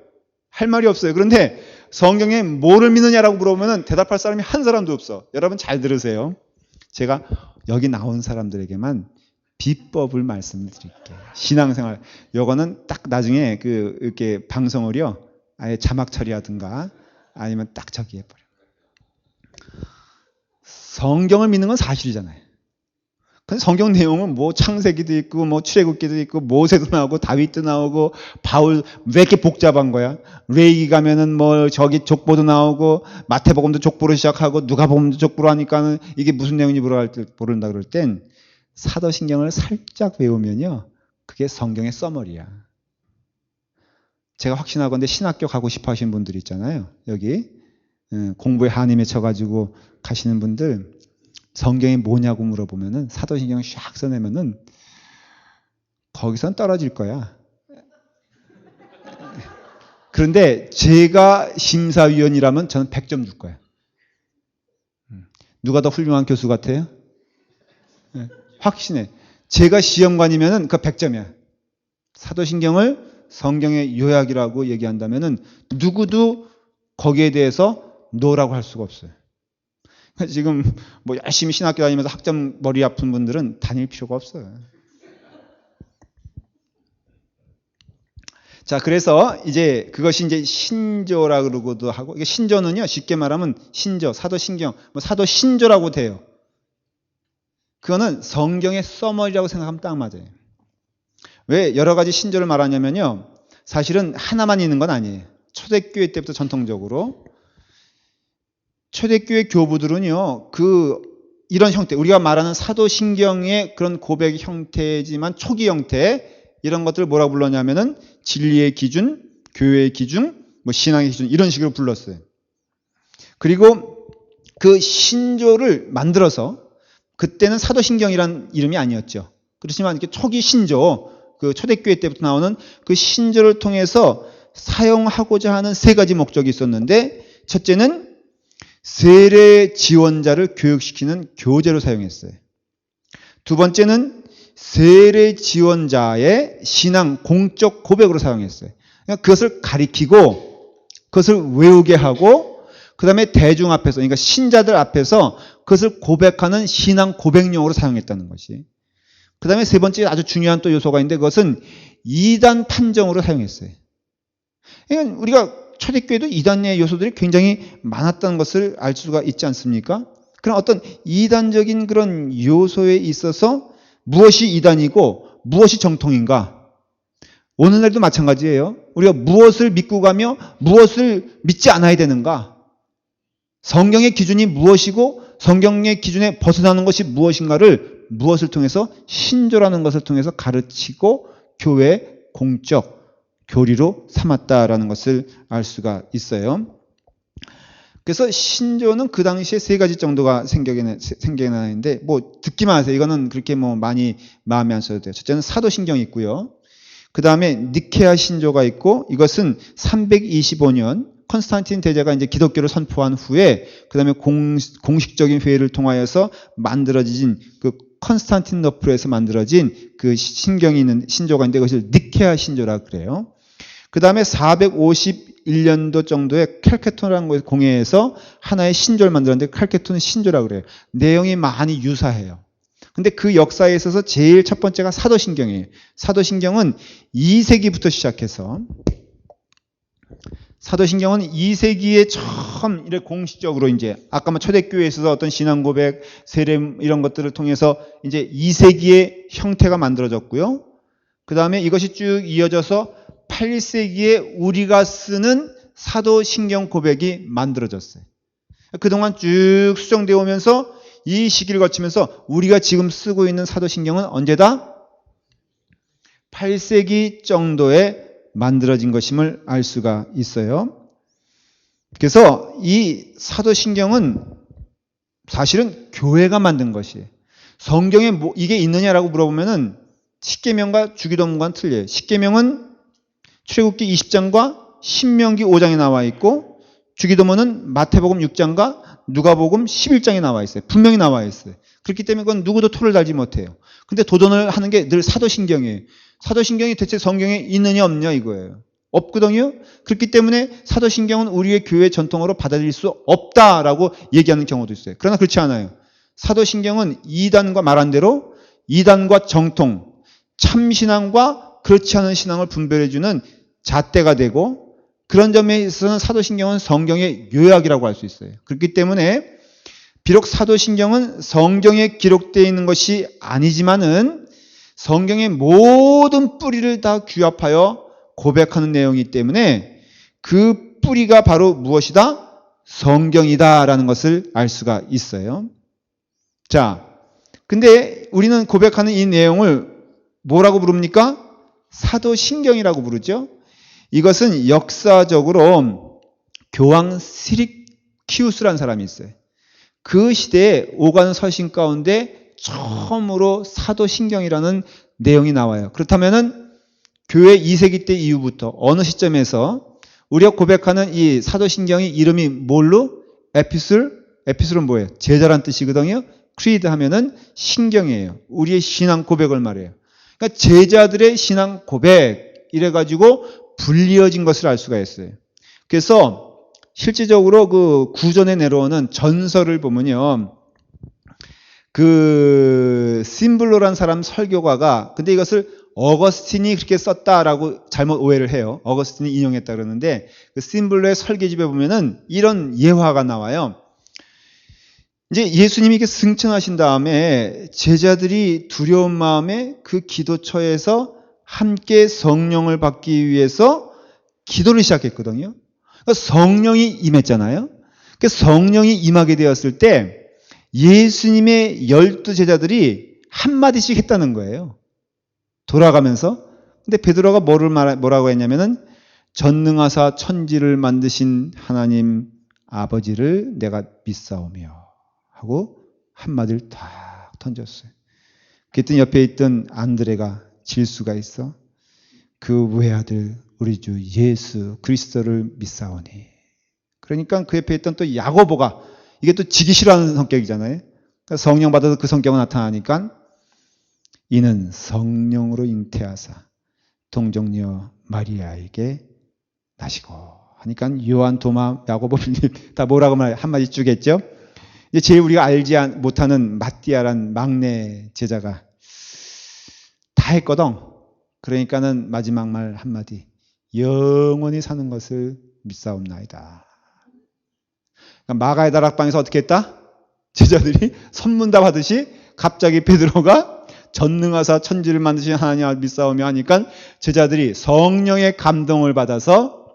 할 말이 없어요. 그런데 성경에 뭐를 믿느냐라고 물어보면 대답할 사람이 한 사람도 없어. 여러분 잘 들으세요. 제가 여기 나온 사람들에게만 비법을 말씀드릴게요. 신앙생활. 요거는 딱 나중에 이렇게 방송을요, 아예 자막 처리하든가 아니면 딱 저기 해버려. 성경을 믿는 건 사실이잖아요. 근데 성경 내용은 뭐 창세기도 있고, 뭐 출애굽기도 있고, 모세도 나오고, 다윗도 나오고, 바울, 왜 이렇게 복잡한 거야? 레위기 가면은 뭐 저기 족보도 나오고, 마태복음도 족보로 시작하고, 누가복음도 족보로 하니까는 이게 무슨 내용인지 모른다 그럴 땐 사도신경을 살짝 외우면요, 그게 성경의 써머리야. 제가 확신하건대 신학교 가고 싶어 하시는 분들 있잖아요. 여기 공부에 한이 맺혀가지고 가시는 분들, 성경이 뭐냐고 물어보면은 사도신경 샥 써내면은 거기선 떨어질 거야. 그런데 제가 심사위원이라면 저는 100점 줄 거야. 누가 더 훌륭한 교수 같아요? 확신해. 제가 시험관이면은 그 100점이야. 사도신경을 성경의 요약이라고 얘기한다면은 누구도 거기에 대해서 노라고 할 수가 없어요. 지금 뭐 열심히 신학교 다니면서 학점 머리 아픈 분들은 다닐 필요가 없어요. 자, 그래서 이제 그것이 이제 신조라 그러고도 하고, 이게 신조는요, 쉽게 말하면 신조, 사도신경, 뭐 사도신조라고 돼요. 그거는 성경의 써머리라고 생각하면 딱 맞아요. 왜 여러 가지 신조를 말하냐면요, 사실은 하나만 있는 건 아니에요. 초대교회 때부터 전통적으로 초대교회 교부들은요, 이런 형태, 우리가 말하는 사도신경의 그런 고백 형태지만 초기 형태, 이런 것들을 뭐라고 불렀냐면은 진리의 기준, 교회의 기준, 뭐 신앙의 기준, 이런 식으로 불렀어요. 그리고 그 신조를 만들어서, 그때는 사도신경이란 이름이 아니었죠. 그렇지만 이렇게 초기 신조, 그 초대교회 때부터 나오는 그 신조를 통해서 사용하고자 하는 세 가지 목적이 있었는데, 첫째는 세례 지원자를 교육시키는 교재로 사용했어요. 두 번째는 세례 지원자의 신앙 공적 고백으로 사용했어요. 그러니까 그것을 가리키고 그것을 외우게 하고 그 다음에 대중 앞에서, 그러니까 신자들 앞에서 그것을 고백하는 신앙 고백용으로 사용했다는 것이. 그 다음에 세 번째 아주 중요한 또 요소가 있는데, 그것은 이단 판정으로 사용했어요. 그러니까 우리가 초대교회도 이단의 요소들이 굉장히 많았다는 것을 알 수가 있지 않습니까? 그런 어떤 이단적인 그런 요소에 있어서 무엇이 이단이고 무엇이 정통인가? 오늘날도 마찬가지예요. 우리가 무엇을 믿고 가며 무엇을 믿지 않아야 되는가? 성경의 기준이 무엇이고 성경의 기준에 벗어나는 것이 무엇인가를 무엇을 통해서? 신조라는 것을 통해서 가르치고 교회 공적 교리로 삼았다라는 것을 알 수가 있어요. 그래서 신조는 그 당시에 세 가지 정도가 생겨나는데, 뭐 듣기만 하세요. 이거는 그렇게 뭐 많이 마음에 안 써도 돼요. 첫째는 사도신경이 있고요. 그 다음에 니케아 신조가 있고, 이것은 325년 컨스탄틴 대제가 이제 기독교를 선포한 후에 그 다음에 공식적인 회의를 통하여서 만들어진 그 컨스탄틴노플에서 만들어진 그 신경이 있는 신조가 있는데, 그것을 니케아 신조라 그래요. 그 다음에 451년도 정도에 칼케톤이라는 공회에서 하나의 신조를 만들었는데, 칼케톤은 신조라 그래요. 내용이 많이 유사해요. 근데 그 역사에 있어서 제일 첫 번째가 사도신경이에요. 사도신경은 2세기부터 시작해서, 사도신경은 2세기에 처음 이렇게 공식적으로 이제 아까 뭐 초대교회에 있어서 어떤 신앙 고백, 세례 이런 것들을 통해서 이제 2세기의 형태가 만들어졌고요. 그 다음에 이것이 쭉 이어져서 8세기에 우리가 쓰는 사도신경 고백이 만들어졌어요. 그동안 쭉 수정되어 오면서 이 시기를 거치면서 우리가 지금 쓰고 있는 사도신경은 언제다? 8세기 정도에 만들어진 것임을 알 수가 있어요. 그래서 이 사도신경은 사실은 교회가 만든 것이에요. 성경에 뭐 이게 있느냐라고 물어보면은 십계명과 주기도문과는 틀려요. 십계명은 출애굽기 20장과 신명기 5장에 나와 있고, 주기도문은 마태복음 6장과 누가복음 11장에 나와 있어요. 분명히 나와 있어요. 그렇기 때문에 그건 누구도 토를 달지 못해요. 근데 도전을 하는 게 늘 사도신경이에요. 사도신경이 대체 성경에 있느냐 없느냐 이거예요. 없거든요. 그렇기 때문에 사도신경은 우리의 교회 전통으로 받아들일 수 없다라고 얘기하는 경우도 있어요. 그러나 그렇지 않아요. 사도신경은 이단과 말한 대로 이단과 정통, 참신앙과 그렇지 않은 신앙을 분별해주는 잣대가 되고, 그런 점에 있어서는 사도신경은 성경의 요약이라고 할 수 있어요. 그렇기 때문에 비록 사도신경은 성경에 기록되어 있는 것이 아니지만은 성경의 모든 뿌리를 다 규합하여 고백하는 내용이기 때문에 그 뿌리가 바로 무엇이다? 성경이다라는 것을 알 수가 있어요. 자, 근데 우리는 고백하는 이 내용을 뭐라고 부릅니까? 사도신경이라고 부르죠. 이것은 역사적으로 교황 시리키우스라는 사람이 있어요. 그 시대에 오간 서신 가운데 처음으로 사도신경이라는 내용이 나와요. 그렇다면은 교회 2세기 때 이후부터 어느 시점에서 우리가 고백하는 이 사도신경이 이름이 뭘로? 에피술은 뭐예요? 제자란 뜻이거든요. 크리드 하면은 신경이에요. 우리의 신앙 고백을 말해요. 그러니까 제자들의 신앙 고백 이래가지고 불리어진 것을 알 수가 있어요. 그래서 실질적으로 그 구전에 내려오는 전설을 보면요. 그 심블로란 사람 설교가가 근데 이것을 어거스틴이 그렇게 썼다라고 잘못 오해를 해요. 어거스틴이 인용했다 그러는데 그 심블로의 설계집에 보면은 이런 예화가 나와요. 이제 예수님이 이렇게 승천하신 다음에 제자들이 두려운 마음에 그 기도처에서 함께 성령을 받기 위해서 기도를 시작했거든요. 그러니까 성령이 임했잖아요. 그 성령이 임하게 되었을 때 예수님의 12 제자들이 한마디씩 했다는 거예요. 돌아가면서. 근데 베드로가 뭐라고 했냐면은 전능하사 천지를 만드신 하나님 아버지를 내가 믿사오며 하고 한마디를 탁 던졌어요. 그랬더니 옆에 있던 안드레가 질수가 있어. 그 외아들 우리 주 예수 그리스도를 믿사오니. 그러니까 그 옆에 있던 또 야고보가 이게 또 지기 싫어하는 성격이잖아요. 그러니까 성령 받아서 그 성격은 나타나니까 이는 성령으로 잉태하사 동정녀 마리아에게 나시고 하니까 요한, 도마, 야고보, 빌립 다 뭐라고 말 한마디 쭉 했죠. 이제 제일 우리가 알지 못하는 마띠아란 막내 제자가 다 했거든. 그러니까는 마지막 말 한마디 영원히 사는 것을 믿사옵나이다. 그러니까 마가의 다락방에서 어떻게 했다? 제자들이 선문답 하듯이 갑자기 베드로가 전능하사 천지를 만드신 하나님을 믿사오며 하니까 제자들이 성령의 감동을 받아서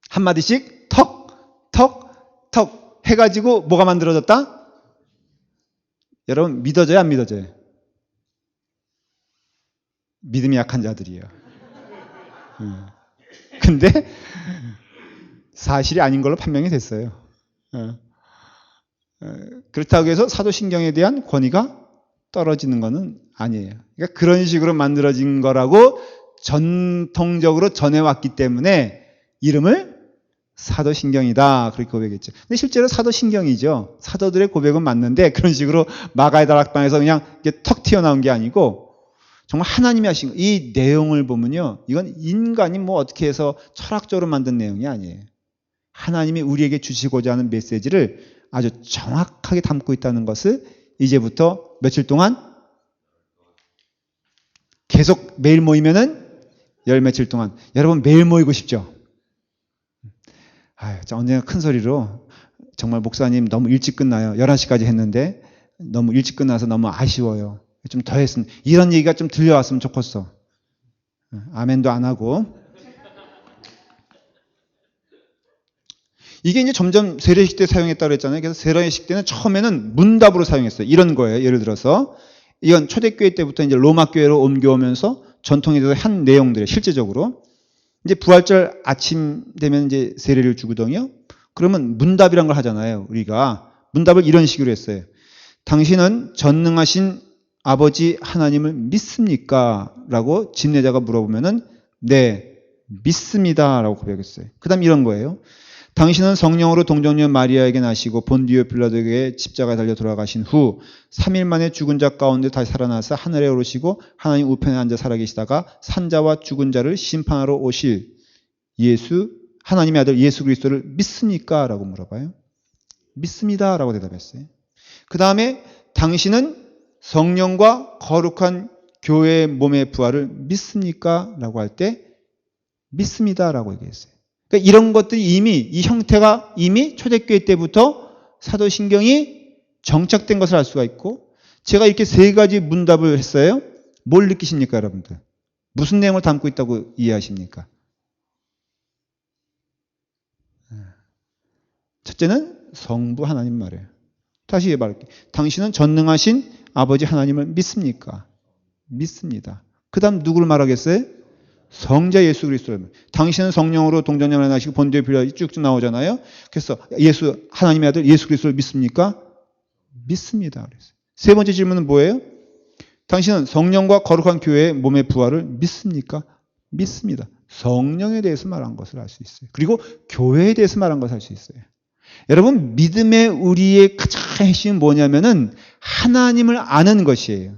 한마디씩 턱, 턱, 턱 해가지고 뭐가 만들어졌다? 여러분 믿어져요 안 믿어져요? 믿음이 약한 자들이에요. 근데 사실이 아닌 걸로 판명이 됐어요. 그렇다고 해서 사도신경에 대한 권위가 떨어지는 것은 아니에요. 그러니까 그런 식으로 만들어진 거라고 전통적으로 전해왔기 때문에 이름을 사도신경이다 그렇게 고백했죠. 근데 실제로 사도신경이죠. 사도들의 고백은 맞는데 그런 식으로 마가의 다락방에서 그냥 턱 튀어나온 게 아니고 정말 하나님이 하신 거. 이 내용을 보면요. 이건 인간이 뭐 어떻게 해서 철학적으로 만든 내용이 아니에요. 하나님이 우리에게 주시고자 하는 메시지를 아주 정확하게 담고 있다는 것을 이제부터 며칠 동안 계속 매일 모이면은 열 며칠 동안 여러분 매일 모이고 싶죠? 언제나 큰 소리로 정말 목사님 너무 일찍 끝나요. 11시까지 했는데 너무 일찍 끝나서 너무 아쉬워요. 좀 더 했으면 이런 얘기가 좀 들려왔으면 좋겠어. 아멘도 안 하고. 이게 이제 점점 세례식 때 사용했다고 그랬잖아요. 그래서 세례식 때는 처음에는 문답으로 사용했어요. 이런 거예요. 예를 들어서 이건 초대교회 때부터 이제 로마 교회로 옮겨오면서 전통이 돼서 한 내용들이에요. 실제적으로 이제 부활절 아침 되면 이제 세례를 주거든요. 그러면 문답이란 걸 하잖아요. 우리가 문답을 이런 식으로 했어요. 당신은 전능하신 아버지 하나님을 믿습니까? 라고 집례자가 물어보면은 네, 믿습니다. 라고 고백했어요. 그 다음 이런 거예요. 당신은 성령으로 동정녀 마리아에게 나시고 본디오 빌라도에게 십자가에 달려 돌아가신 후 3일 만에 죽은 자 가운데 다시 살아나서 하늘에 오르시고 하나님 우편에 앉아 살아계시다가 산자와 죽은 자를 심판하러 오실 하나님의 아들 예수 그리스도를 믿습니까? 라고 물어봐요. 믿습니다. 라고 대답했어요. 그 다음에 당신은 성령과 거룩한 교회의 몸의 부활을 믿습니까? 라고 할 때 믿습니다 라고 얘기했어요. 그러니까 이런 것들이 이미 이 형태가 이미 초대교회 때부터 사도신경이 정착된 것을 알 수가 있고, 제가 이렇게 세 가지 문답을 했어요. 뭘 느끼십니까 여러분들? 무슨 내용을 담고 있다고 이해하십니까? 첫째는 성부 하나님 말이에요. 다시 말할게요. 당신은 전능하신 아버지 하나님을 믿습니까? 믿습니다. 그 다음 누구를 말하겠어요? 성자 예수 그리스도를. 당신은 성령으로 동정녀를 낳으시고 본디오 빌라도 쭉쭉 나오잖아요. 그래서 예수 하나님의 아들 예수 그리스도를 믿습니까? 믿습니다. 그랬어요. 세 번째 질문은 뭐예요? 당신은 성령과 거룩한 교회의 몸의 부활을 믿습니까? 믿습니다. 성령에 대해서 말한 것을 알 수 있어요. 그리고 교회에 대해서 말한 것을 알 수 있어요. 여러분, 믿음의 우리의 가장 핵심은 뭐냐면은 하나님을 아는 것이에요.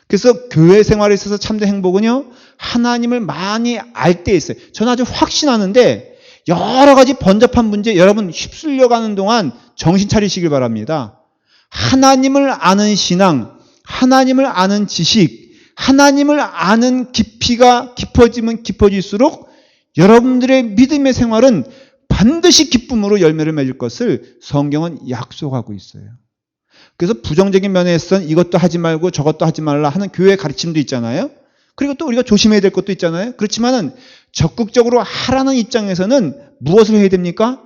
그래서 교회 생활에 있어서 참된 행복은요, 하나님을 많이 알 때 있어요. 저는 아주 확신하는데 여러 가지 번잡한 문제 여러분 휩쓸려가는 동안 정신 차리시길 바랍니다. 하나님을 아는 신앙, 하나님을 아는 지식, 하나님을 아는 깊이가 깊어지면 깊어질수록 여러분들의 믿음의 생활은 반드시 기쁨으로 열매를 맺을 것을 성경은 약속하고 있어요. 그래서 부정적인 면에서는 이것도 하지 말고 저것도 하지 말라 하는 교회의 가르침도 있잖아요. 그리고 또 우리가 조심해야 될 것도 있잖아요. 그렇지만은 적극적으로 하라는 입장에서는 무엇을 해야 됩니까?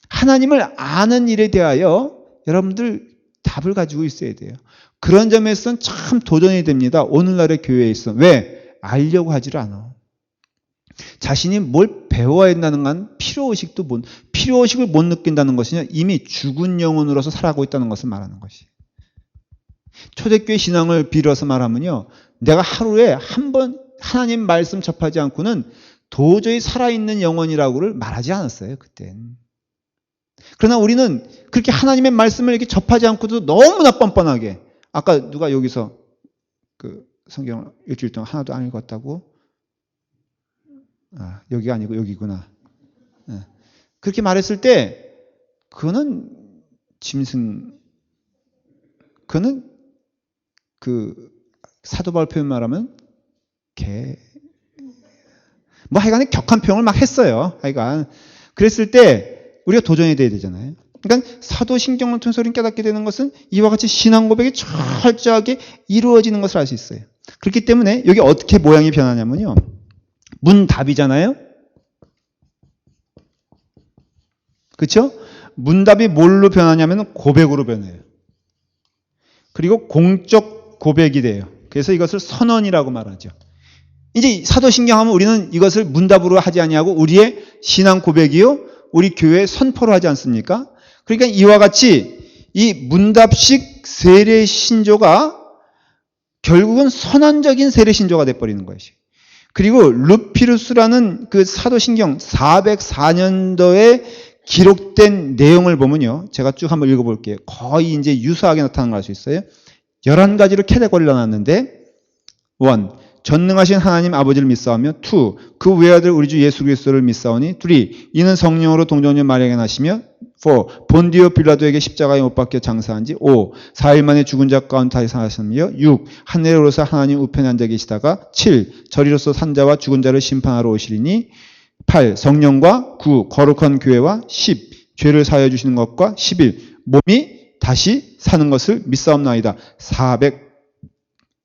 하나님을 아는 일에 대하여 여러분들 답을 가지고 있어야 돼요. 그런 점에서는 참 도전이 됩니다. 오늘날의 교회에 있어. 왜? 알려고 하지를 않아. 자신이 뭘 배워야 된다는 건 필요의식을 못 느낀다는 것이냐? 이미 죽은 영혼으로서 살아가고 있다는 것을 말하는 것이. 초대교회 신앙을 빌어서 말하면요, 내가 하루에 한 번 하나님 말씀 접하지 않고는 도저히 살아있는 영혼이라고를 말하지 않았어요, 그땐. 그러나 우리는 그렇게 하나님의 말씀을 이렇게 접하지 않고도 너무나 뻔뻔하게, 아까 누가 여기서 그 성경을 일주일 동안 하나도 안 읽었다고? 아, 여기가 아니고 여기구나. 그렇게 말했을 때, 그거는 그거는 그 사도 바울 표현 말하면 하여간에 격한 표현을 막 했어요. 하여간. 그랬을 때 우리가 도전이 돼야 되잖아요. 그러니까 사도신경을 통해서 우리는 깨닫게 되는 것은 이와 같이 신앙 고백이 철저하게 이루어지는 것을 알 수 있어요. 그렇기 때문에 여기 어떻게 모양이 변하냐면요, 문답이잖아요. 그렇죠? 문답이 뭘로 변하냐면 고백으로 변해요. 그리고 공적 고백이 돼요. 그래서 이것을 선언이라고 말하죠. 이제 사도신경 하면 우리는 이것을 문답으로 하지 아니하고 우리의 신앙 고백이요, 우리 교회의 선포로 하지 않습니까? 그러니까 이와 같이 이 문답식 세례 신조가 결국은 선언적인 세례 신조가 돼버리는 것이. 그리고 루피루스라는 그 사도신경 404년도에 기록된 내용을 보면요, 제가 쭉 한번 읽어볼게요. 거의 이제 유사하게 나타나는 걸 알 수 있어요. 11가지로 캐테고리를 나눴는데, 1. 전능하신 하나님 아버지를 믿사오며, 2. 그 외아들 우리 주 예수 그리스도를 믿사오니, 3. 이는 성령으로 동정녀 마리아에게 나시며, 4. 본디오 빌라도에게 십자가에 못 박혀 장사한 지, 5. 4일 만에 죽은 자 가운데 다시 살아나셨으며, 6. 하늘에 오르사 하나님 우편에 앉아 계시다가, 7. 저리로서 산자와 죽은 자를 심판하러 오시리니, 8. 성령과 9. 거룩한 교회와 10. 죄를 사하여 주시는 것과 11. 몸이 다시 사는 것을 믿사옵나이다.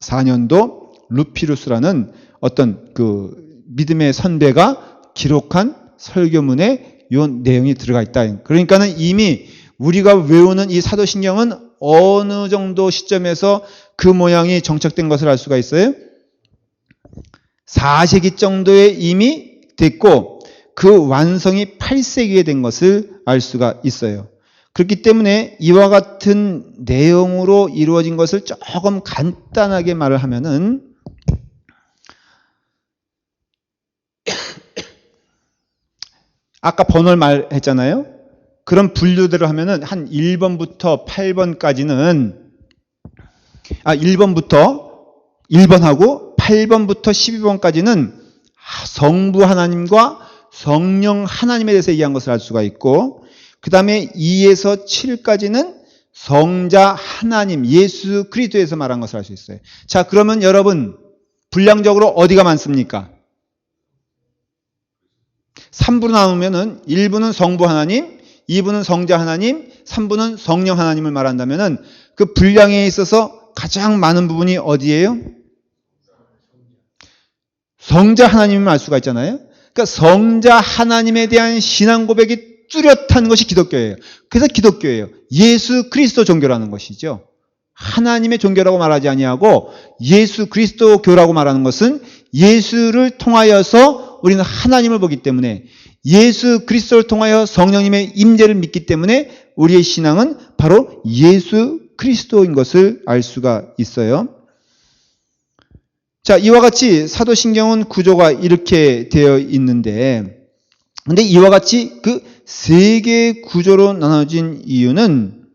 404년도 루피루스라는 어떤 그 믿음의 선배가 기록한 설교문에 이 내용이 들어가 있다. 그러니까는 이미 우리가 외우는 이 사도신경은 어느 정도 시점에서 그 모양이 정착된 것을 알 수가 있어요? 4세기 정도에 이미 됐고 그 완성이 8세기에 된 것을 알 수가 있어요. 그렇기 때문에 이와 같은 내용으로 이루어진 것을 조금 간단하게 말을 하면은, 아까 번호를 말했잖아요. 그런 분류들을 하면은 한 1번부터 8번까지는 1번하고 8번부터 12번까지는 성부 하나님과 성령 하나님에 대해서 얘기한 것을 알 수가 있고, 그 다음에 2에서 7까지는 성자 하나님 예수 그리스도에서 말한 것을 알 수 있어요. 자, 그러면 여러분 분량적으로 어디가 많습니까? 3부로 나누면은 1부는 성부 하나님, 2부는 성자 하나님, 3부는 성령 하나님을 말한다면은 그 분량에 있어서 가장 많은 부분이 어디예요? 성자 하나님을 알 수가 있잖아요. 그러니까 성자 하나님에 대한 신앙 고백이 뚜렷한 것이 기독교예요. 그래서 기독교예요. 예수 그리스도 종교라는 것이죠. 하나님의 종교라고 말하지 아니하고 예수 그리스도 교라고 말하는 것은 예수를 통하여서 우리는 하나님을 보기 때문에 예수 그리스도를 통하여 성령님의 임재를 믿기 때문에 우리의 신앙은 바로 예수 그리스도인 것을 알 수가 있어요. 자, 이와 같이 사도신경은 구조가 이렇게 되어 있는데, 근데 이와 같이 그 세 개의 구조로 나눠진 이유는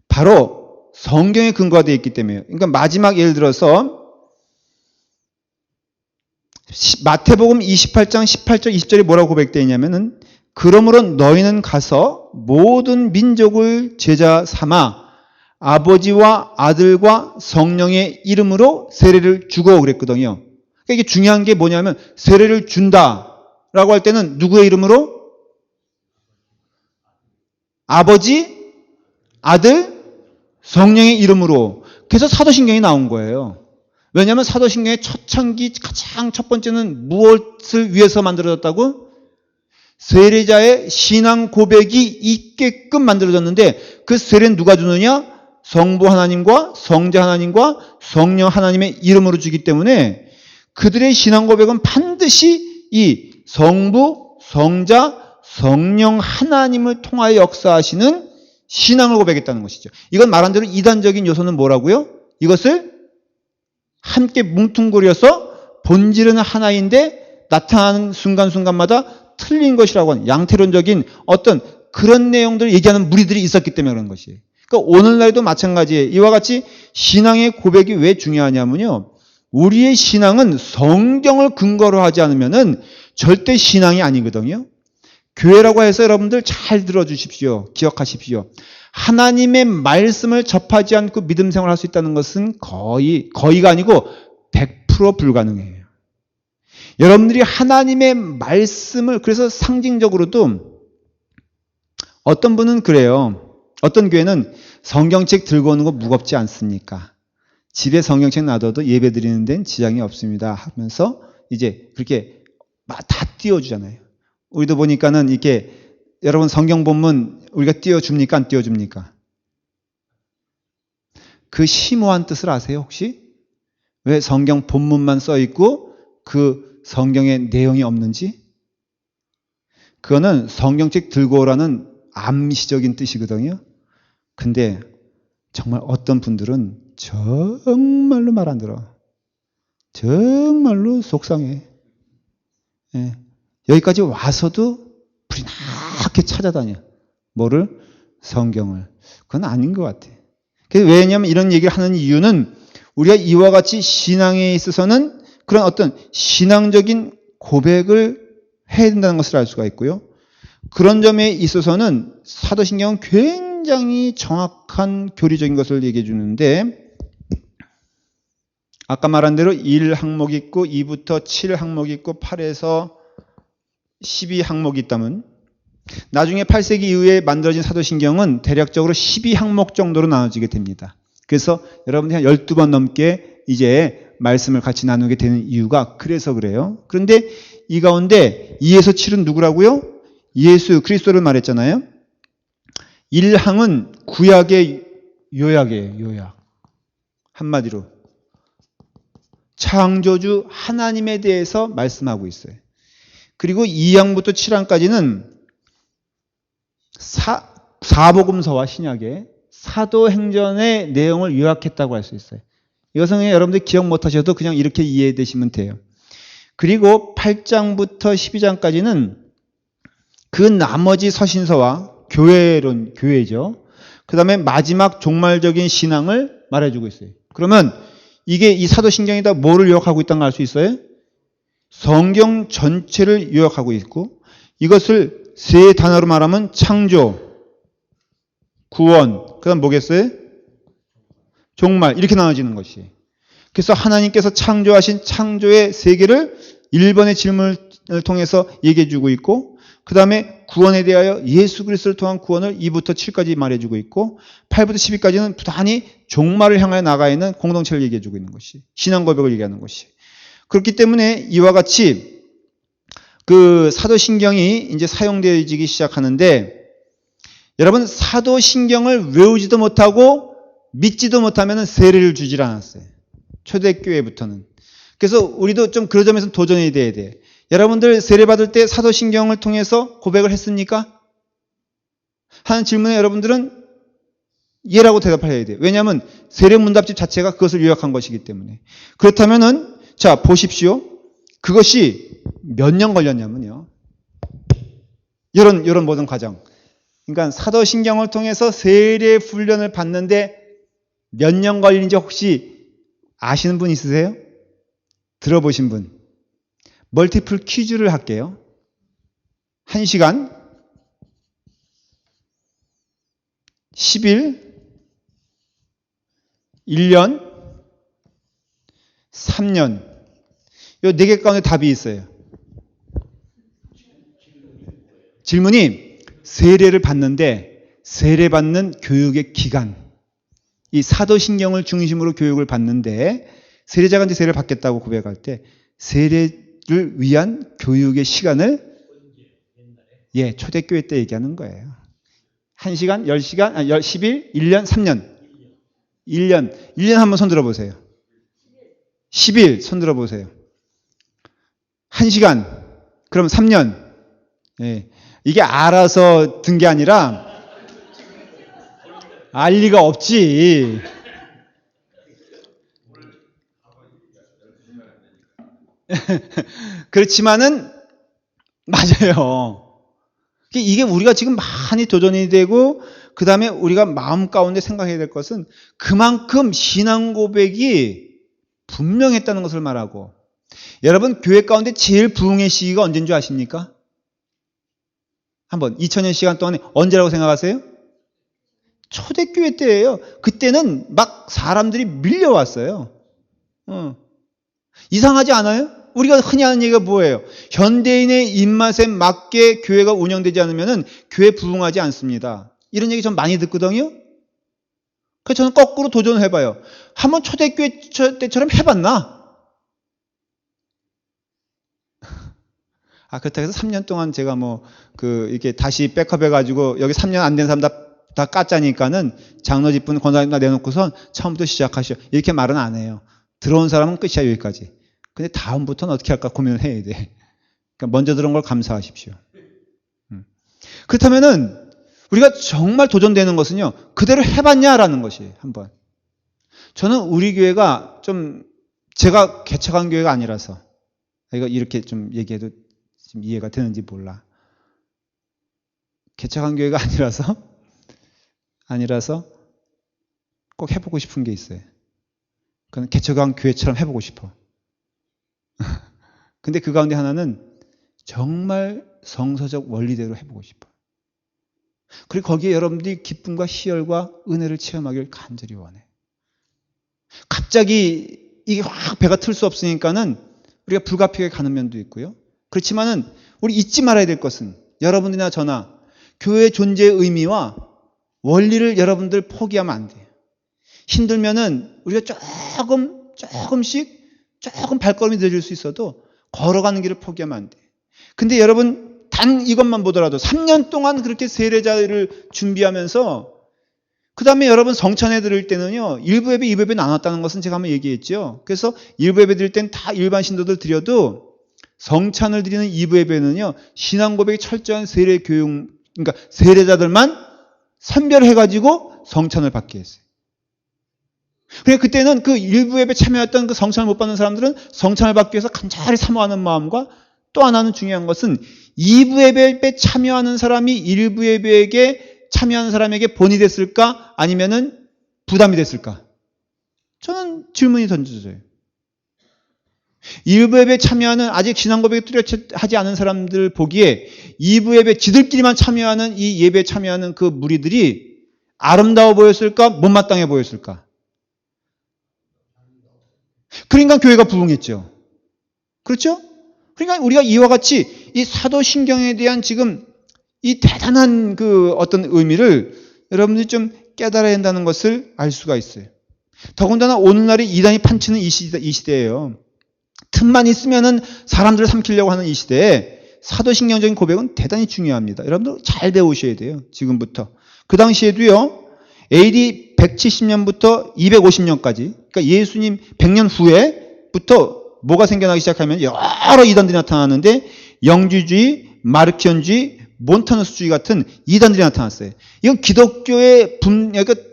바로 성경에 근거가 되어 있기 때문이에요. 그러니까 마지막 예를 들어서 마태복음 28장 18절 20절에 뭐라고 고백되어 있냐면은 그러므로 너희는 가서 모든 민족을 제자 삼아 아버지와 아들과 성령의 이름으로 세례를 주고 그랬거든요. 그러니까 이게 중요한 게 뭐냐면 세례를 준다라고 할 때는 누구의 이름으로? 아버지, 아들, 성령의 이름으로. 그래서 사도신경이 나온 거예요. 왜냐하면 사도신경의 초창기 가장 첫 번째는 무엇을 위해서 만들어졌다고? 세례자의 신앙 고백이 있게끔 만들어졌는데 그 세례는 누가 주느냐? 성부 하나님과 성자 하나님과 성령 하나님의 이름으로 주기 때문에 그들의 신앙 고백은 반드시 이 성부, 성자, 성령 하나님을 통하여 역사하시는 신앙을 고백했다는 것이죠. 이건 말한 대로 이단적인 요소는 뭐라고요? 이것을 함께 뭉뚱그려서 본질은 하나인데 나타나는 순간순간마다 틀린 것이라고 하는 양태론적인 어떤 그런 내용들을 얘기하는 무리들이 있었기 때문에 그런 것이에요. 그러니까 오늘날도 마찬가지예요. 이와 같이 신앙의 고백이 왜 중요하냐면요. 우리의 신앙은 성경을 근거로 하지 않으면은 절대 신앙이 아니거든요. 교회라고 해서 여러분들 잘 들어주십시오. 기억하십시오. 하나님의 말씀을 접하지 않고 믿음 생활을 할 수 있다는 것은 거의가 아니고 100% 불가능해요. 여러분들이 하나님의 말씀을 그래서 상징적으로도 어떤 분은 그래요. 어떤 교회는 성경책 들고 오는 거 무겁지 않습니까? 집에 성경책 놔둬도 예배 드리는 데는 지장이 없습니다 하면서 이제 그렇게 다 띄워주잖아요. 우리도 보니까는 이렇게 여러분 성경 본문 우리가 띄워줍니까? 안 띄워줍니까? 그 심오한 뜻을 아세요 혹시? 왜 성경 본문만 써 있고 그 성경의 내용이 없는지? 그거는 성경책 들고 오라는 암시적인 뜻이거든요. 근데 정말 어떤 분들은 정말로 말 안 들어. 정말로 속상해. 예. 여기까지 와서도 불이 나게 찾아다녀. 뭐를? 성경을. 그건 아닌 것 같아. 왜냐하면 이런 얘기를 하는 이유는 우리가 이와 같이 신앙에 있어서는 그런 어떤 신앙적인 고백을 해야 된다는 것을 알 수가 있고요. 그런 점에 있어서는 사도신경은 굉장히 정확한 교리적인 것을 얘기해 주는데 아까 말한 대로 1항목이 있고 2부터 7항목이 있고 8에서 12항목이 있다면 나중에 8세기 이후에 만들어진 사도신경은 대략적으로 12항목 정도로 나눠지게 됩니다. 그래서 여러분들이 한 12번 넘게 이제 말씀을 같이 나누게 되는 이유가 그래서 그래요. 그런데 이 가운데 2에서 7은 누구라고요? 예수 그리스도를 말했잖아요. 1항은 구약의 요약이에요. 요약. 한마디로 창조주 하나님에 대해서 말씀하고 있어요. 그리고 2항부터 7항까지는 사복음서와 신약의 사도행전의 내용을 요약했다고 할 수 있어요. 이것은 여러분들 기억 못하셔도 그냥 이렇게 이해되시면 돼요. 그리고 8장부터 12장까지는 그 나머지 서신서와 교회죠. 그 다음에 마지막 종말적인 신앙을 말해주고 있어요. 그러면 이게 이 사도신경에다 뭐를 요약하고 있다는 걸 알 수 있어요? 성경 전체를 요약하고 있고 이것을 세 단어로 말하면 창조, 구원, 그 다음 뭐겠어요? 종말, 이렇게 나눠지는 것이. 그래서 하나님께서 창조하신 창조의 세계를 1번의 질문을 통해서 얘기해 주고 있고, 그 다음에 구원에 대하여 예수 그리스도를 통한 구원을 2부터 7까지 말해주고 있고, 8부터 12까지는 부단히 종말을 향하여 나가 있는 공동체를 얘기해 주고 있는 것이, 신앙 고백을 얘기하는 것이. 그렇기 때문에 이와 같이 그 사도신경이 이제 사용되어지기 시작하는데, 여러분 사도신경을 외우지도 못하고 믿지도 못하면 세례를 주질 않았어요. 초대교회부터는. 그래서 우리도 좀 그런 점에서 도전이 돼야 돼. 여러분들 세례 받을 때 사도신경을 통해서 고백을 했습니까? 하는 질문에 여러분들은 예라고 대답을 해야 돼요. 왜냐하면 세례 문답집 자체가 그것을 요약한 것이기 때문에. 그렇다면은 자 보십시오. 그것이 몇 년 걸렸냐면요. 이런 모든 과정. 그러니까 사도신경을 통해서 세례 훈련을 받는데 몇 년 걸리는지 혹시 아시는 분 있으세요? 들어보신 분? 멀티플 퀴즈를 할게요. 1시간, 10일, 1년, 3년. 이 4개 가운데 답이 있어요. 질문이 세례를 받는데 세례받는 교육의 기간. 이 사도신경을 중심으로 교육을 받는데 세례자가 이제 세례를 받겠다고 고백할 때 세례를 위한 교육의 시간을 초대교회 때 얘기하는 거예요. 1시간, 10시간, 10일, 1년, 3년. 1년 한번 손 들어보세요. 10일 손 들어보세요. 1시간, 그럼 3년. 예. 이게 알아서 든 게 아니라 알 리가 없지. 그렇지만은 맞아요. 이게 우리가 지금 많이 도전이 되고 그 다음에 우리가 마음 가운데 생각해야 될 것은 그만큼 신앙 고백이 분명했다는 것을 말하고, 여러분 교회 가운데 제일 부흥의 시기가 언제인 줄 아십니까? 한번 2000년 시간 동안에 언제라고 생각하세요? 초대교회 때예요. 그때는 막 사람들이 밀려왔어요. 이상하지 않아요? 우리가 흔히 하는 얘기가 뭐예요? 현대인의 입맛에 맞게 교회가 운영되지 않으면 교회 부흥하지 않습니다. 이런 얘기 좀 많이 듣거든요. 그래서 저는 거꾸로 도전을 해봐요. 한번 초대교회 때처럼 해봤나? 그렇다고 해서 3년 동안 제가 이렇게 다시 백업해가지고 여기 3년 안 된 사람 다 까짜니까는 장로 집분 권사님 다 내놓고선 처음부터 시작하시오. 이렇게 말은 안 해요. 들어온 사람은 끝이야, 여기까지. 근데 다음부터는 어떻게 할까 고민을 해야 돼. 그러니까 먼저 들어온 걸 감사하십시오. 그렇다면은 우리가 정말 도전되는 것은요, 그대로 해봤냐라는 것이 한번. 저는 우리 교회가 좀 제가 개척한 교회가 아니라서 이거 이렇게 좀 얘기해도 지금 이해가 되는지 몰라. 개척한 교회가 아니라서 꼭 해보고 싶은 게 있어요. 그건 개척한 교회처럼 해보고 싶어. 근데 그 가운데 하나는 정말 성서적 원리대로 해보고 싶어. 그리고 거기에 여러분들이 기쁨과 희열과 은혜를 체험하길 간절히 원해. 갑자기 이게 확 배가 틀 수 없으니까는 우리가 불가피하게 가는 면도 있고요. 그렇지만은 우리 잊지 말아야 될 것은 여러분들이나 저나 교회의 존재의 의미와 원리를 여러분들 포기하면 안 돼요. 힘들면은 우리가 조금 발걸음이 늦어질 수 있어도 걸어가는 길을 포기하면 안 돼요. 근데 여러분 단 이것만 보더라도 3년 동안 그렇게 세례자를 준비하면서 그 다음에 여러분 성찬회 드릴 때는요, 1부 예배, 2부 예배 나눴다는 것은 제가 한번 얘기했죠. 그래서 1부 예배 드릴 때는 다 일반 신도들 드려도 성찬을 드리는 2부 예배는요, 신앙 고백이 철저한 세례 교육, 그러니까 세례자들만 선별해가지고 성찬을 받게 했어요. 그러니까 그때는 그 1부 예배 참여했던 그 성찬을 못 받는 사람들은 성찬을 받기 위해서 간절히 사모하는 마음과, 또 하나는 중요한 것은 2부 예배에 참여하는 사람이 1부 예배에게 참여하는 사람에게 본이 됐을까? 아니면은 부담이 됐을까? 저는 질문이 던져져요. 1부 예배에 참여하는 아직 신앙 고백이 뚜렷하지 않은 사람들 보기에 2부 예배 지들끼리만 참여하는 이 예배에 참여하는 그 무리들이 아름다워 보였을까? 못마땅해 보였을까? 그러니까 교회가 부흥했죠. 그렇죠? 그러니까 우리가 이와 같이 이 사도신경에 대한 지금 이 대단한 그 어떤 의미를 여러분들이 좀 깨달아야 한다는 것을 알 수가 있어요. 더군다나 오늘날이 이단이 판치는 이 시대예요. 틈만 있으면은 사람들을 삼키려고 하는 이 시대에 사도신경적인 고백은 대단히 중요합니다. 여러분들 잘 배우셔야 돼요. 지금부터. 그 당시에도요. AD 170년부터 250년까지 그러니까 예수님 100년 후에부터 뭐가 생겨나기 시작하면 여러 이단들이 나타나는데 영주주의, 마르키온주의, 몬타누스주의 같은 이단들이 나타났어요. 이건 기독교의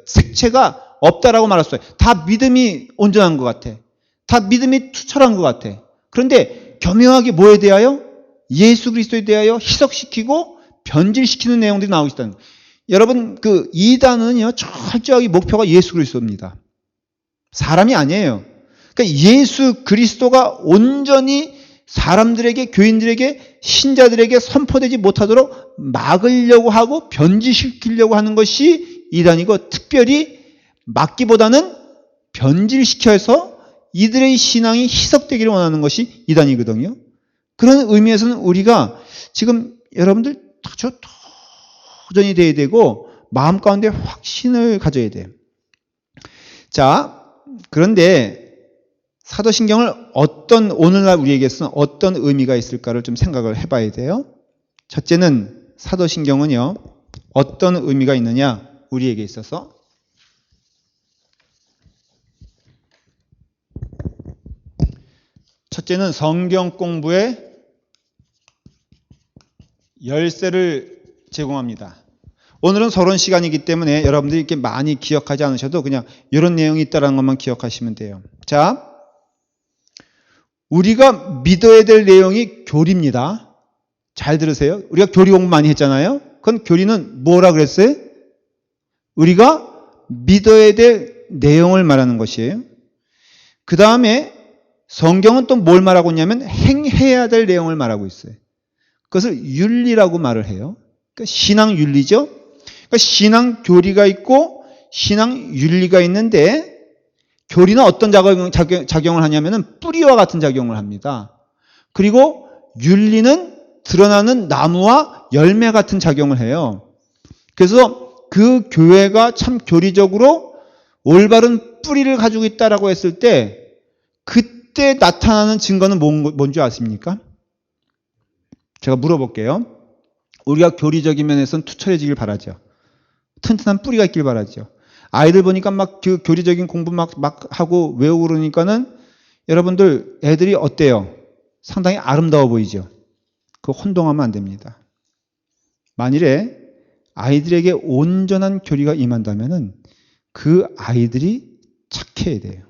색채가 없다라고 말할 수 있어요. 다 믿음이 온전한 것 같아. 다 믿음이 투철한 것 같아. 그런데 교묘하게 뭐에 대하여? 예수 그리스도에 대하여 희석시키고 변질시키는 내용들이 나오고 있다는 거예요. 여러분 그 이단은요 철저하게 목표가 예수 그리스도입니다. 사람이 아니에요. 그러니까 예수 그리스도가 온전히 사람들에게 교인들에게 신자들에게 선포되지 못하도록 막으려고 하고 변질시키려고 하는 것이 이단이고 특별히 막기보다는 변질시켜서 이들의 신앙이 희석되기를 원하는 것이 이단이거든요. 그런 의미에서는 우리가 지금 여러분들 아주 도전이 돼야 되고 마음 가운데 확신을 가져야 돼요. 자, 그런데 사도신경을 오늘날 우리에게서는 어떤 의미가 있을까를 좀 생각을 해봐야 돼요. 첫째는 사도신경은요, 어떤 의미가 있느냐, 우리에게 있어서. 첫째는 성경 공부의 열쇠를 제공합니다. 오늘은 서론 시간이기 때문에 여러분들이 이렇게 많이 기억하지 않으셔도 그냥 이런 내용이 있다는 것만 기억하시면 돼요. 자, 우리가 믿어야 될 내용이 교리입니다. 잘 들으세요. 우리가 교리 공부 많이 했잖아요. 그건 교리는 뭐라 그랬어요? 우리가 믿어야 될 내용을 말하는 것이에요. 그 다음에 성경은 또 뭘 말하고 있냐면 행해야 될 내용을 말하고 있어요. 그것을 윤리라고 말을 해요. 그러니까 신앙 윤리죠. 그러니까 신앙 교리가 있고 신앙 윤리가 있는데 교리는 어떤 작용을 하냐면은 뿌리와 같은 작용을 합니다. 그리고 윤리는 드러나는 나무와 열매 같은 작용을 해요. 그래서 그 교회가 참 교리적으로 올바른 뿌리를 가지고 있다라고 했을 때 그때 나타나는 증거는 뭔지 아십니까? 제가 물어볼게요. 우리가 교리적인 면에서는 투철해지길 바라죠. 튼튼한 뿌리가 있길 바라죠. 아이들 보니까 막 그 교리적인 공부 막 하고 외우고 그러니까는 여러분들 애들이 어때요? 상당히 아름다워 보이죠? 그거 혼동하면 안 됩니다. 만일에 아이들에게 온전한 교리가 임한다면은 그 아이들이 착해야 돼요.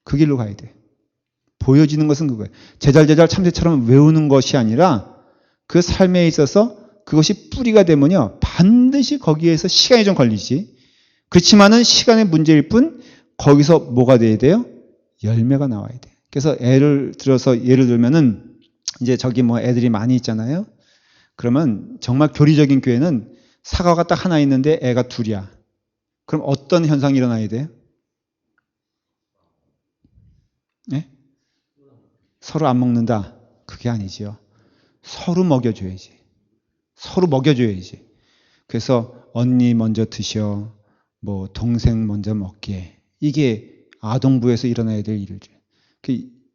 그 길로 가야 돼. 보여지는 것은 그거예요. 제잘제잘 참새처럼 외우는 것이 아니라 그 삶에 있어서 그것이 뿌리가 되면요. 반드시 거기에서 시간이 좀 걸리지. 그렇지만은 시간의 문제일 뿐 거기서 뭐가 돼야 돼요? 열매가 나와야 돼. 그래서 예를 들면은 이제 저기 뭐 애들이 많이 있잖아요. 그러면 정말 교리적인 교회는 사과가 딱 하나 있는데 애가 둘이야. 그럼 어떤 현상이 일어나야 돼요? 네? 서로 안 먹는다. 그게 아니지요. 서로 먹여줘야지. 서로 먹여줘야지. 그래서 언니 먼저 드셔. 뭐 동생 먼저 먹게. 이게 아동부에서 일어나야 될 일이죠.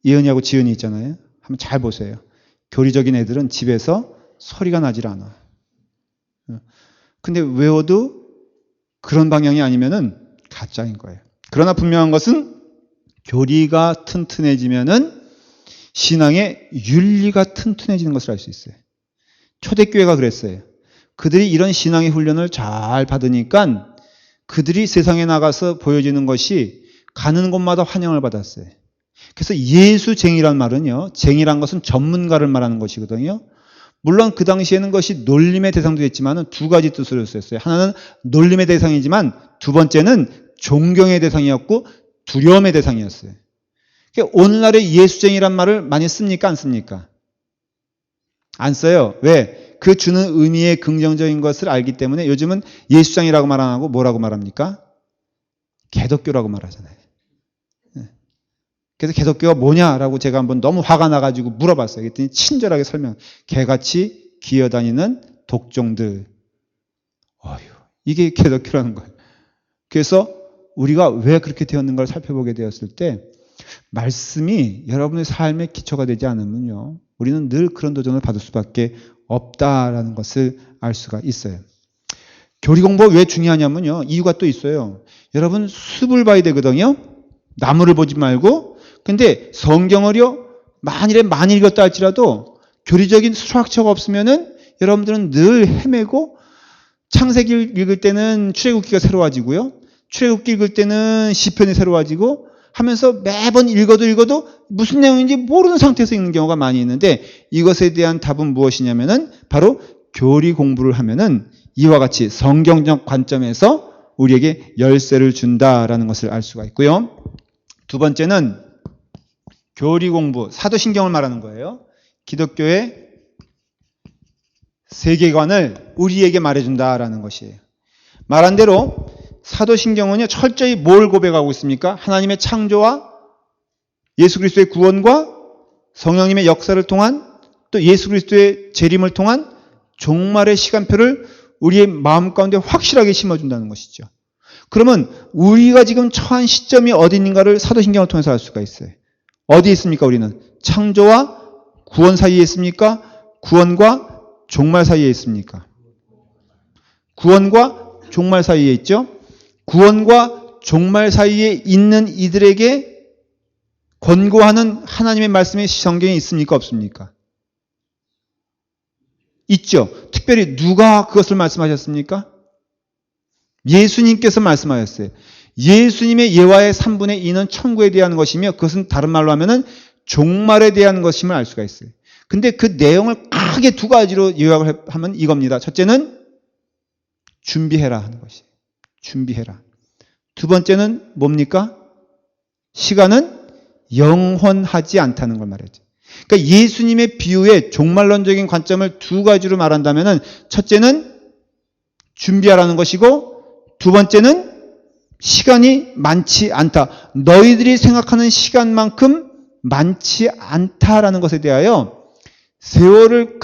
예은이하고 지은이 있잖아요. 한번 잘 보세요. 교리적인 애들은 집에서 소리가 나질 않아. 근데 외워도 그런 방향이 아니면은 가짜인 거예요. 그러나 분명한 것은 교리가 튼튼해지면은 신앙의 윤리가 튼튼해지는 것을 알 수 있어요. 초대교회가 그랬어요. 그들이 이런 신앙의 훈련을 잘 받으니까 그들이 세상에 나가서 보여지는 것이 가는 곳마다 환영을 받았어요. 그래서 예수쟁이란 말은요. 쟁이란 것은 전문가를 말하는 것이거든요. 물론 그 당시에는 그것이 놀림의 대상도 됐지만 두 가지 뜻으로 쓰였어요. 하나는 놀림의 대상이지만 두 번째는 존경의 대상이었고 두려움의 대상이었어요. 그러니까 오늘날의 예수쟁이란 말을 많이 씁니까? 안 씁니까? 안 써요. 왜? 그 주는 의미의 긍정적인 것을 알기 때문에 요즘은 예수장이라고 말 안 하고 뭐라고 말합니까? 개독교라고 말하잖아요. 그래서 개독교가 뭐냐라고 제가 한번 너무 화가 나가지고 물어봤어요. 그랬더니 친절하게 설명. 개같이 기어다니는 독종들. 어휴, 이게 개독교라는 거예요. 그래서 우리가 왜 그렇게 되었는가를 살펴보게 되었을 때 말씀이 여러분의 삶의 기초가 되지 않으면요, 우리는 늘 그런 도전을 받을 수밖에 없다라는 것을 알 수가 있어요. 교리 공부가 왜 중요하냐면요, 이유가 또 있어요. 여러분 숲을 봐야 되거든요. 나무를 보지 말고. 근데 성경을요, 만일에 많이 읽었다 할지라도 교리적인 수학처가 없으면은 여러분들은 늘 헤매고, 창세기 읽을 때는 출애굽기가 새로워지고요, 출애굽기 읽을 때는 시편이 새로워지고 하면서 매번 읽어도 무슨 내용인지 모르는 상태에서 읽는 경우가 많이 있는데, 이것에 대한 답은 무엇이냐면은 바로 교리 공부를 하면은 이와 같이 성경적 관점에서 우리에게 열쇠를 준다라는 것을 알 수가 있고요. 두 번째는 교리 공부, 사도신경을 말하는 거예요. 기독교의 세계관을 우리에게 말해준다라는 것이에요. 말한 대로 사도신경은요, 철저히 뭘 고백하고 있습니까? 하나님의 창조와 예수 그리스도의 구원과 성령님의 역사를 통한, 또 예수 그리스도의 재림을 통한 종말의 시간표를 우리의 마음 가운데 확실하게 심어준다는 것이죠. 그러면 우리가 지금 처한 시점이 어디 있는가를 사도신경을 통해서 알 수가 있어요. 어디에 있습니까? 우리는 창조와 구원 사이에 있습니까? 구원과 종말 사이에 있습니까? 구원과 종말 사이에 있죠. 구원과 종말 사이에 있는 이들에게 권고하는 하나님의 말씀의 성경이 있습니까? 없습니까? 있죠. 특별히 누가 그것을 말씀하셨습니까? 예수님께서 말씀하셨어요. 예수님의 예화의 3분의 2는 천국에 대한 것이며, 그것은 다른 말로 하면은 종말에 대한 것임을 알 수가 있어요. 근데 그 내용을 크게 두 가지로 요약을 하면 이겁니다. 첫째는 준비해라 하는 것이에요. 준비해라. 두 번째는 뭡니까? 시간은 영원하지 않다는 걸 말했죠. 그러니까 예수님의 비유의 종말론적인 관점을 두 가지로 말한다면은, 첫째는 준비하라는 것이고, 두 번째는 시간이 많지 않다. 너희들이 생각하는 시간만큼 많지 않다라는 것에 대하여 세월을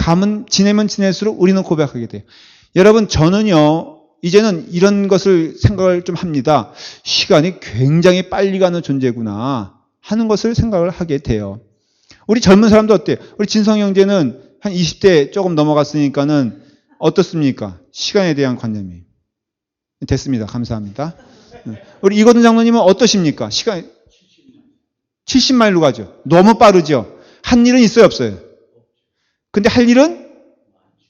지내면 지낼수록 우리는 고백하게 돼요. 여러분, 저는요, 이제는 이런 것을 생각을 좀 합니다. 시간이 굉장히 빨리 가는 존재구나 하는 것을 생각을 하게 돼요. 우리 젊은 사람도 어때요? 우리 진성 형제는 한 20대 조금 넘어갔으니까는 어떻습니까? 시간에 대한 관념이. 됐습니다. 감사합니다. 우리 이거든 장로님은 어떠십니까? 시간 70마일로 가죠. 너무 빠르죠. 한 일은 있어요, 없어요? 근데 할 일은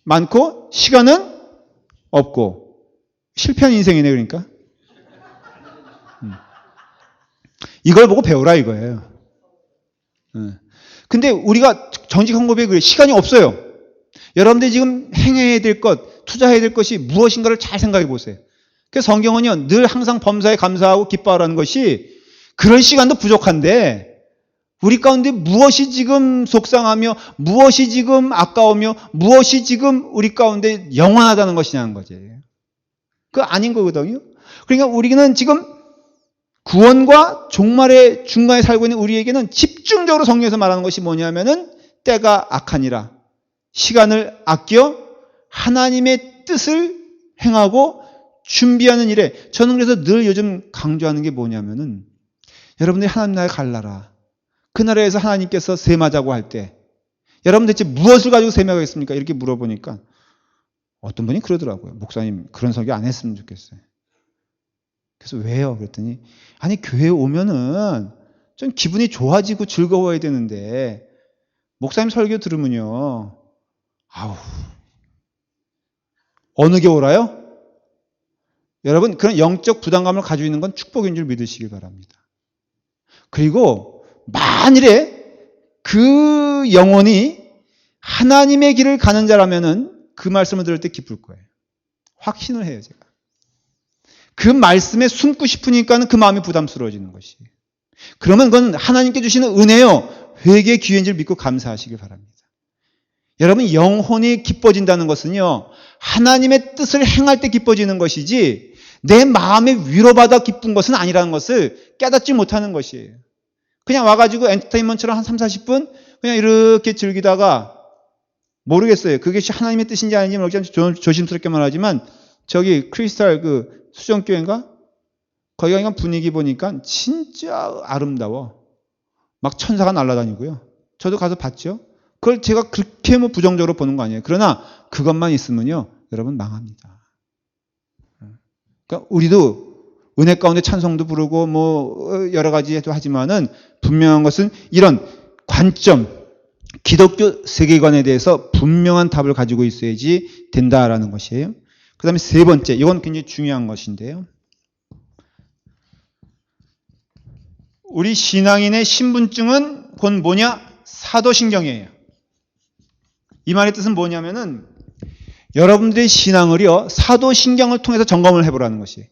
많고 시간은 없고 실패한 인생이네. 그러니까 이걸 보고 배우라 이거예요. 근데 우리가 정직한 고백에 그래. 시간이 없어요. 여러분들이 지금 행해야 될 것, 투자해야 될 것이 무엇인가를 잘 생각해 보세요. 그래서 성경은요, 늘 항상 범사에 감사하고 기뻐하라는 것이, 그럴 시간도 부족한데 우리 가운데 무엇이 지금 속상하며, 무엇이 지금 아까우며, 무엇이 지금 우리 가운데 영원하다는 것이냐는 거지. 그거 아닌 거거든요. 그러니까 우리는 지금 구원과 종말의 중간에 살고 있는 우리에게는 집중적으로 성경에서 말하는 것이 뭐냐면은, 때가 악하니라. 시간을 아껴 하나님의 뜻을 행하고 준비하는 일에, 저는 그래서 늘 요즘 강조하는 게 뭐냐면은, 여러분들이 하나님 나라에 갈 나라, 그 나라에서 하나님께서 세마자고 할 때 여러분 대체 무엇을 가지고 세마하겠습니까? 이렇게 물어보니까 어떤 분이 그러더라고요. 목사님, 그런 설교 안 했으면 좋겠어요. 그래서 왜요? 그랬더니, 아니 교회에 오면은 좀 기분이 좋아지고 즐거워야 되는데 목사님 설교 들으면요, 아우, 어느 게 오라요? 여러분, 그런 영적 부담감을 가지고 있는 건 축복인 줄 믿으시길 바랍니다. 그리고 만일에 그 영혼이 하나님의 길을 가는 자라면은 그 말씀을 들을 때 기쁠 거예요. 확신을 해요, 제가. 그 말씀에 숨고 싶으니까는 그 마음이 부담스러워지는 것이. 그러면 그건 하나님께 주시는 은혜요, 회개의 기회인 줄 믿고 감사하시길 바랍니다. 여러분, 영혼이 기뻐진다는 것은요, 하나님의 뜻을 행할 때 기뻐지는 것이지 내 마음에 위로받아 기쁜 것은 아니라는 것을 깨닫지 못하는 것이에요. 그냥 와가지고 엔터테인먼트처럼 한 3, 40분 그냥 이렇게 즐기다가 모르겠어요. 그게 하나님의 뜻인지 아닌지 모르겠지만 조심스럽게 말하지만 저기 크리스탈 그 수정교회인가? 거기 가니까 분위기 보니까 진짜 아름다워. 막 천사가 날아다니고요. 저도 가서 봤죠. 그걸 제가 그렇게 뭐 부정적으로 보는 거 아니에요. 그러나 그것만 있으면요, 여러분 망합니다. 그러니까 우리도 은혜 가운데 찬송도 부르고 뭐 여러 가지 하지만은 분명한 것은 이런 관점, 기독교 세계관에 대해서 분명한 답을 가지고 있어야지 된다라는 것이에요. 그 다음에 세 번째, 이건 굉장히 중요한 것인데요. 우리 신앙인의 신분증은 곧 뭐냐? 사도신경이에요. 이 말의 뜻은 뭐냐면은 여러분들의 신앙을요, 사도신경을 통해서 점검을 해보라는 것이에요.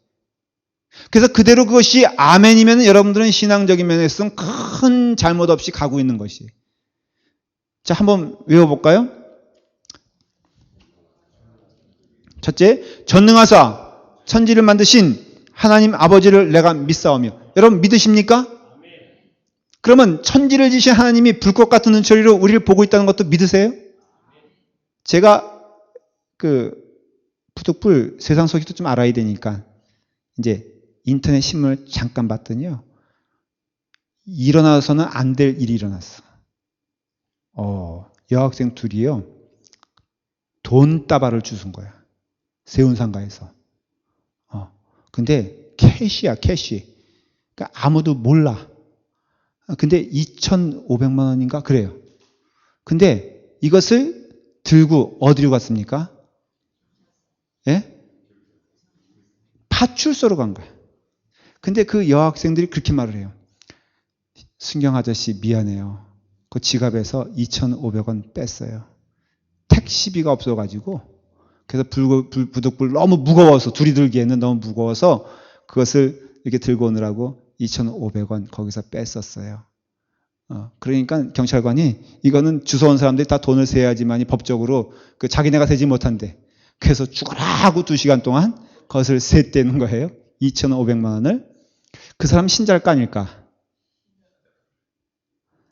그래서 그대로 그것이 아멘이면 여러분들은 신앙적인 면에서는 큰 잘못 없이 가고 있는 것이에요. 자, 한번 외워볼까요? 첫째, 전능하사 천지를 만드신 하나님 아버지를 내가 믿사오며. 여러분 믿으십니까? 그러면 천지를 지신 하나님이 불꽃 같은 눈초리로 우리를 보고 있다는 것도 믿으세요? 제가 부득불 세상 소식도 좀 알아야 되니까 이제 인터넷 신문을 잠깐 봤더니요, 일어나서는 안 될 일이 일어났어. 여학생 둘이요, 돈다발을 주순 거야. 세운상가에서. 근데 캐시야, 캐시. 그러니까 아무도 몰라. 근데 2,500만 원인가? 그래요. 근데 이것을 들고 어디로 갔습니까? 예? 파출소로 간 거야. 근데 그 여학생들이 그렇게 말을 해요. 순경 아저씨 미안해요. 그 지갑에서 2,500원 뺐어요. 택시비가 없어가지고, 그래서 부득불 너무 무거워서, 둘이 들기에는 너무 무거워서 그것을 이렇게 들고 오느라고 2,500원 거기서 뺐었어요. 그러니까 경찰관이 이거는 주워온 사람들이 다 돈을 세야지만이 법적으로 그 자기네가 세지 못한대. 그래서 죽어라 하고 2시간 동안 그것을 셌다는 거예요. 2,500만 원을. 그 사람 신자일까 아닐까?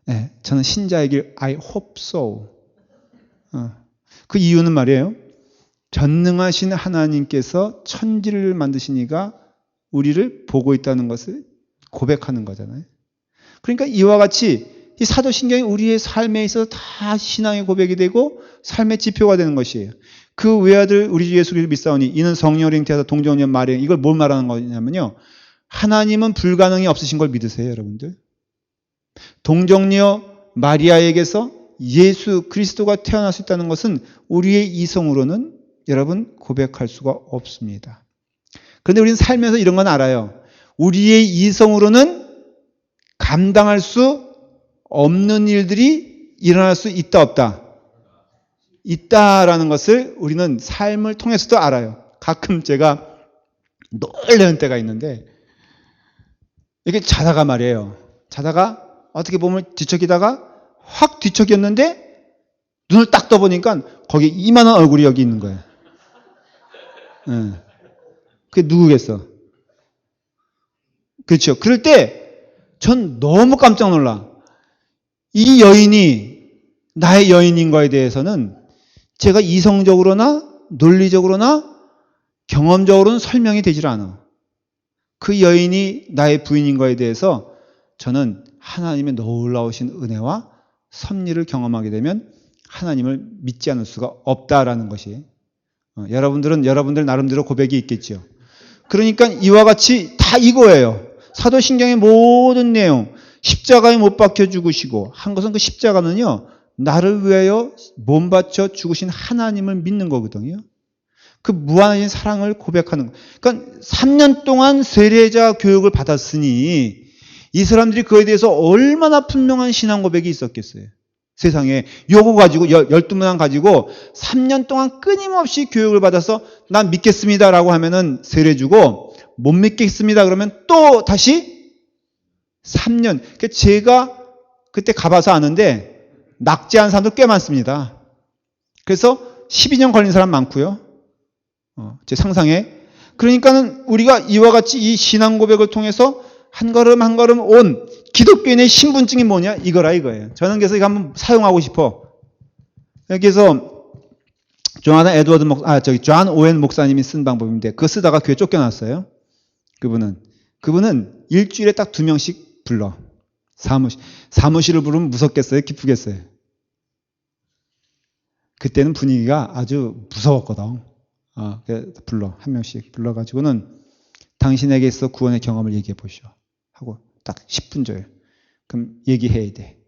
네, 저는 신자이길 I hope so. 그 이유는 말이에요, 전능하신 하나님께서 천지를 만드시니까 우리를 보고 있다는 것을 고백하는 거잖아요. 그러니까 이와 같이 이 사도신경이 우리의 삶에 있어서 다 신앙의 고백이 되고 삶의 지표가 되는 것이에요. 그 외아들 우리 주 예수 그리스도를 믿사오니 이는 성령으로 잉태하사 동정녀 마리아. 이걸 뭘 말하는 거냐면요, 하나님은 불가능이 없으신 걸 믿으세요, 여러분들? 동정녀 마리아에게서 예수 그리스도가 태어날 수 있다는 것은 우리의 이성으로는 여러분 고백할 수가 없습니다. 그런데 우리는 살면서 이런 건 알아요. 우리의 이성으로는 감당할 수 없는 일들이 일어날 수 있다, 없다? 있다라는 것을 우리는 삶을 통해서도 알아요. 가끔 제가 놀라는 때가 있는데, 이렇게 자다가 말이에요. 자다가 어떻게 보면 뒤척이다가 확 뒤척였는데 눈을 딱 떠보니까 거기에 이만한 얼굴이 여기 있는 거예요. 그게 누구겠어? 그렇죠. 그럴 때 전 너무 깜짝 놀라. 이 여인이 나의 여인인 거에 대해서는 제가 이성적으로나 논리적으로나 경험적으로는 설명이 되질 않아. 그 여인이 나의 부인인 거에 대해서 저는 하나님의 놀라우신 은혜와 섭리를 경험하게 되면 하나님을 믿지 않을 수가 없다라는 것이, 여러분들은 여러분들 나름대로 고백이 있겠죠. 그러니까 이와 같이 다 이거예요. 사도신경의 모든 내용, 십자가에 못 박혀 죽으시고 한 것은 그 십자가는요, 나를 위하여 몸 바쳐 죽으신 하나님을 믿는 거거든요. 그 무한하신 사랑을 고백하는 거. 그러니까 3년 동안 세례자 교육을 받았으니 이 사람들이 그에 대해서 얼마나 분명한 신앙 고백이 있었겠어요. 세상에 요거 가지고 12명 가지고 3년 동안 끊임없이 교육을 받아서 난 믿겠습니다라고 하면은 세례 주고, 못 믿겠습니다 그러면 또 다시 3년. 그러니까 제가 그때 가봐서 아는데 낙제한 사람도 꽤 많습니다. 그래서 12년 걸린 사람 많고요. 제 상상에. 그러니까는 우리가 이와 같이 이 신앙 고백을 통해서 한 걸음 한 걸음 온 기독교인의 신분증이 뭐냐? 이거라 이거예요. 저는 그래서 이거 한번 사용하고 싶어. 여기서 존 오웬 목사님이 쓴 방법인데 그거 쓰다가 교회 쫓겨났어요. 그분은 일주일에 딱 2명씩 불러. 사무실을 부르면 무섭겠어요? 기쁘겠어요? 그때는 분위기가 아주 무서웠거든. 불러. 한 명씩 불러가지고는 당신에게 있어 구원의 경험을 얘기해 보시오. 하고 딱 10분 줘요. 그럼 얘기해야 돼.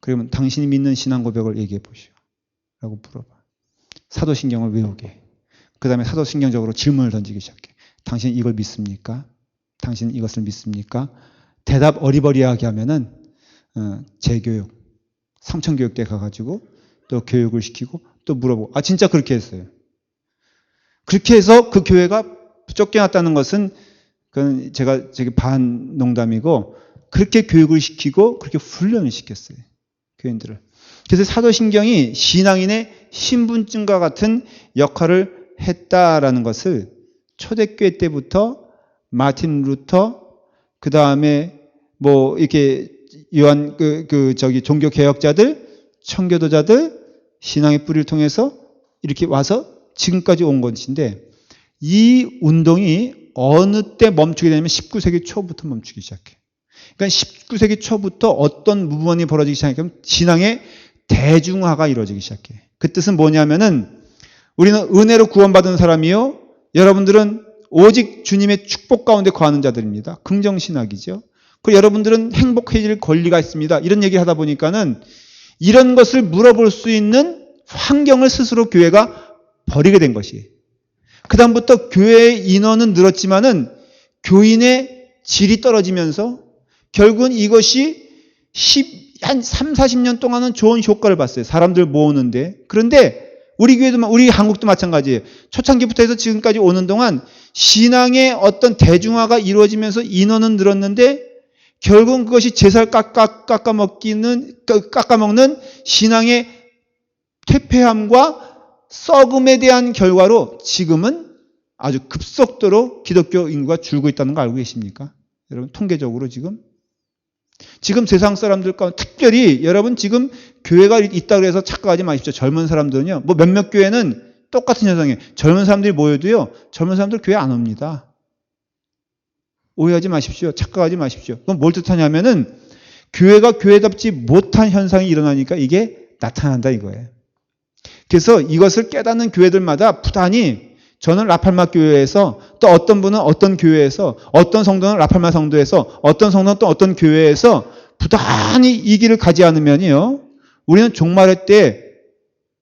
그러면 당신이 믿는 신앙 고백을 얘기해 보시오. 라고 물어봐. 사도신경을 외우게. 그 다음에 사도신경적으로 질문을 던지기 시작해. 당신 이걸 믿습니까? 당신 이것을 믿습니까? 대답 어리버리하게 하면은 재교육, 성천교육대 가가지고 또 교육을 시키고 또 물어보고. 진짜 그렇게 했어요. 그렇게 해서 그 교회가 쫓겨났다는 것은 그건 제가 반 농담이고 그렇게 교육을 시키고 그렇게 훈련을 시켰어요. 교인들을. 그래서 사도신경이 신앙인의 신분증과 같은 역할을 했다라는 것을 초대교회 때부터 마틴 루터, 그 다음에 이렇게 요한 종교 개혁자들, 청교도자들, 신앙의 뿌리를 통해서 이렇게 와서 지금까지 온 것인데 이 운동이 어느 때 멈추게 되냐면 19세기 초부터 멈추기 시작해. 그러니까 19세기 초부터 어떤 무브먼이 벌어지기 시작하면 신앙의 대중화가 이루어지기 시작해. 그 뜻은 뭐냐면은 우리는 은혜로 구원받은 사람이요. 여러분들은 오직 주님의 축복 가운데 거하는 자들입니다. 긍정신학이죠. 그리고 여러분들은 행복해질 권리가 있습니다. 이런 얘기를 하다 보니까는 이런 것을 물어볼 수 있는 환경을 스스로 교회가 버리게 된 것이. 그 다음부터 교회의 인원은 늘었지만은 교인의 질이 떨어지면서 결국은 이것이 한 3, 40년 동안은 좋은 효과를 봤어요. 사람들 모으는데. 그런데 우리 한국도 마찬가지예요. 초창기부터 해서 지금까지 오는 동안 신앙의 어떤 대중화가 이루어지면서 인원은 늘었는데 결국은 그것이 제살 깎아먹는 신앙의 퇴폐함과 썩음에 대한 결과로 지금은 아주 급속도로 기독교 인구가 줄고 있다는 거 알고 계십니까? 여러분 통계적으로 지금 세상 사람들 가운데 특별히 여러분 지금 교회가 있다고 해서 착각하지 마십시오. 젊은 사람들은요. 몇몇 교회는 똑같은 현상이에요. 젊은 사람들이 모여도요. 젊은 사람들 교회 안 옵니다. 오해하지 마십시오. 착각하지 마십시오. 그럼 뭘 뜻하냐면은 교회가 교회답지 못한 현상이 일어나니까 이게 나타난다 이거예요. 그래서 이것을 깨닫는 교회들마다 부단히 저는 라팔마 교회에서 또 어떤 분은 어떤 교회에서 어떤 성도는 라팔마 성도에서 어떤 성도는 또 어떤 교회에서 부단히 이 길을 가지 않으면요. 우리는 종말의 때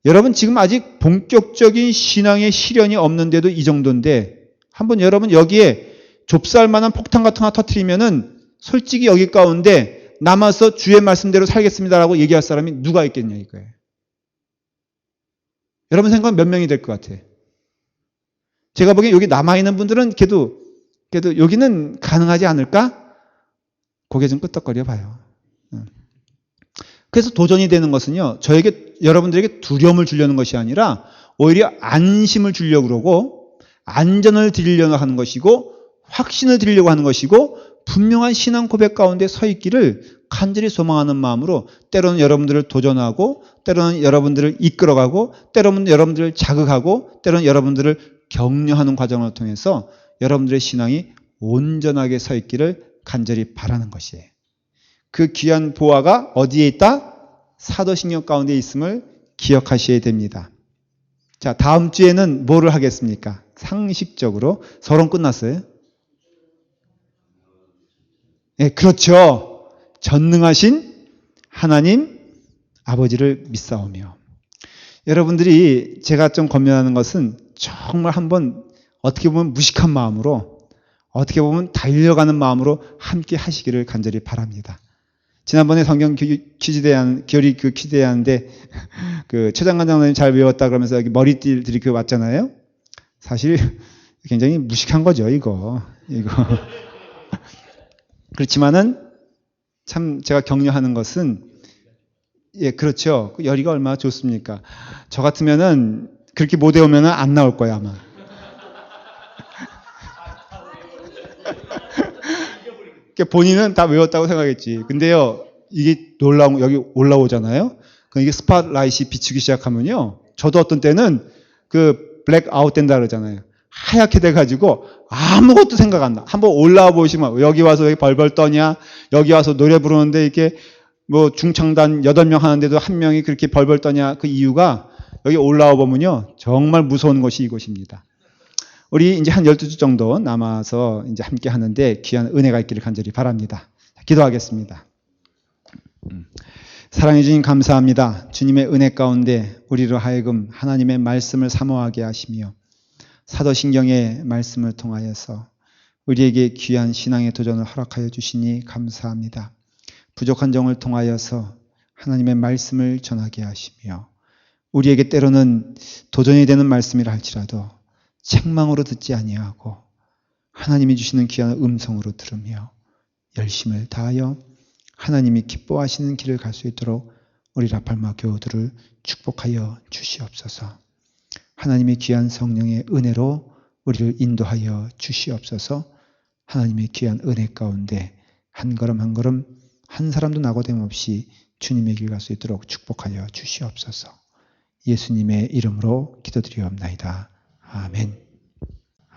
여러분 지금 아직 본격적인 신앙의 실현이 없는데도 이 정도인데 한번 여러분 여기에 좁쌀 만한 폭탄 같은 거 하나 터뜨리면은 솔직히 여기 가운데 남아서 주의 말씀대로 살겠습니다라고 얘기할 사람이 누가 있겠냐 이거예요. 여러분 생각은 몇 명이 될 것 같아요? 제가 보기엔 여기 남아있는 분들은 그래도 여기는 가능하지 않을까? 고개 좀 끄덕거려 봐요. 그래서 도전이 되는 것은요, 여러분들에게 두려움을 주려는 것이 아니라 오히려 안심을 주려고 그러고, 안전을 드리려고 하는 것이고, 확신을 드리려고 하는 것이고, 분명한 신앙 고백 가운데 서 있기를 간절히 소망하는 마음으로 때로는 여러분들을 도전하고, 때로는 여러분들을 이끌어가고, 때로는 여러분들을 자극하고, 때로는 여러분들을 격려하는 과정을 통해서 여러분들의 신앙이 온전하게 서 있기를 간절히 바라는 것이에요. 그 귀한 보화가 어디에 있다? 사도신경 가운데 있음을 기억하셔야 됩니다. 자, 다음 주에는 뭐를 하겠습니까? 상식적으로. 서론 끝났어요? 네, 그렇죠. 전능하신 하나님 아버지를 믿사오며. 여러분들이 제가 좀 권면하는 것은 정말 한번 어떻게 보면 무식한 마음으로 어떻게 보면 달려가는 마음으로 함께 하시기를 간절히 바랍니다. 지난번에 성경 퀴즈대회 퀴즈대회하는데 그 최장관 장로님 잘 외웠다 그러면서 여기 머리띠들이 왔잖아요. 사실 굉장히 무식한 거죠, 이거. 그렇지만은 참 제가 격려하는 것은 예, 그렇죠. 그 열의가 얼마나 좋습니까? 저 같으면은 그렇게 못 외우면은 안 나올 거야, 아마. 그러니까 본인은 다 외웠다고 생각했지. 근데요, 이게 놀라운, 여기 올라오잖아요? 그 이게 스팟라이트이 비추기 시작하면요. 저도 어떤 때는 그 블랙아웃 된다 그러잖아요. 하얗게 돼가지고 아무것도 생각 안 나. 한번 올라와 보시면 여기 와서 여기 벌벌 떠냐? 여기 와서 노래 부르는데 이렇게 뭐 중창단 8명 하는데도 한 명이 그렇게 벌벌 떠냐? 그 이유가 여기 올라와 보면요. 정말 무서운 것이 이곳입니다. 우리 이제 한 12주 정도 남아서 이제 함께 하는데 귀한 은혜가 있기를 간절히 바랍니다. 기도하겠습니다. 사랑해 주님 감사합니다. 주님의 은혜 가운데 우리로 하여금 하나님의 말씀을 사모하게 하시며 사도신경의 말씀을 통하여서 우리에게 귀한 신앙의 도전을 허락하여 주시니 감사합니다. 부족한 종을 통하여서 하나님의 말씀을 전하게 하시며 우리에게 때로는 도전이 되는 말씀이라 할지라도 책망으로 듣지 아니하고 하나님이 주시는 귀한 음성으로 들으며 열심을 다하여 하나님이 기뻐하시는 길을 갈 수 있도록 우리 라팔마 교우들을 축복하여 주시옵소서. 하나님의 귀한 성령의 은혜로 우리를 인도하여 주시옵소서. 하나님의 귀한 은혜 가운데 한 걸음 한 걸음 한 사람도 낙오됨 없이 주님의 길 갈 수 있도록 축복하여 주시옵소서. 예수님의 이름으로 기도드리옵나이다. 아멘.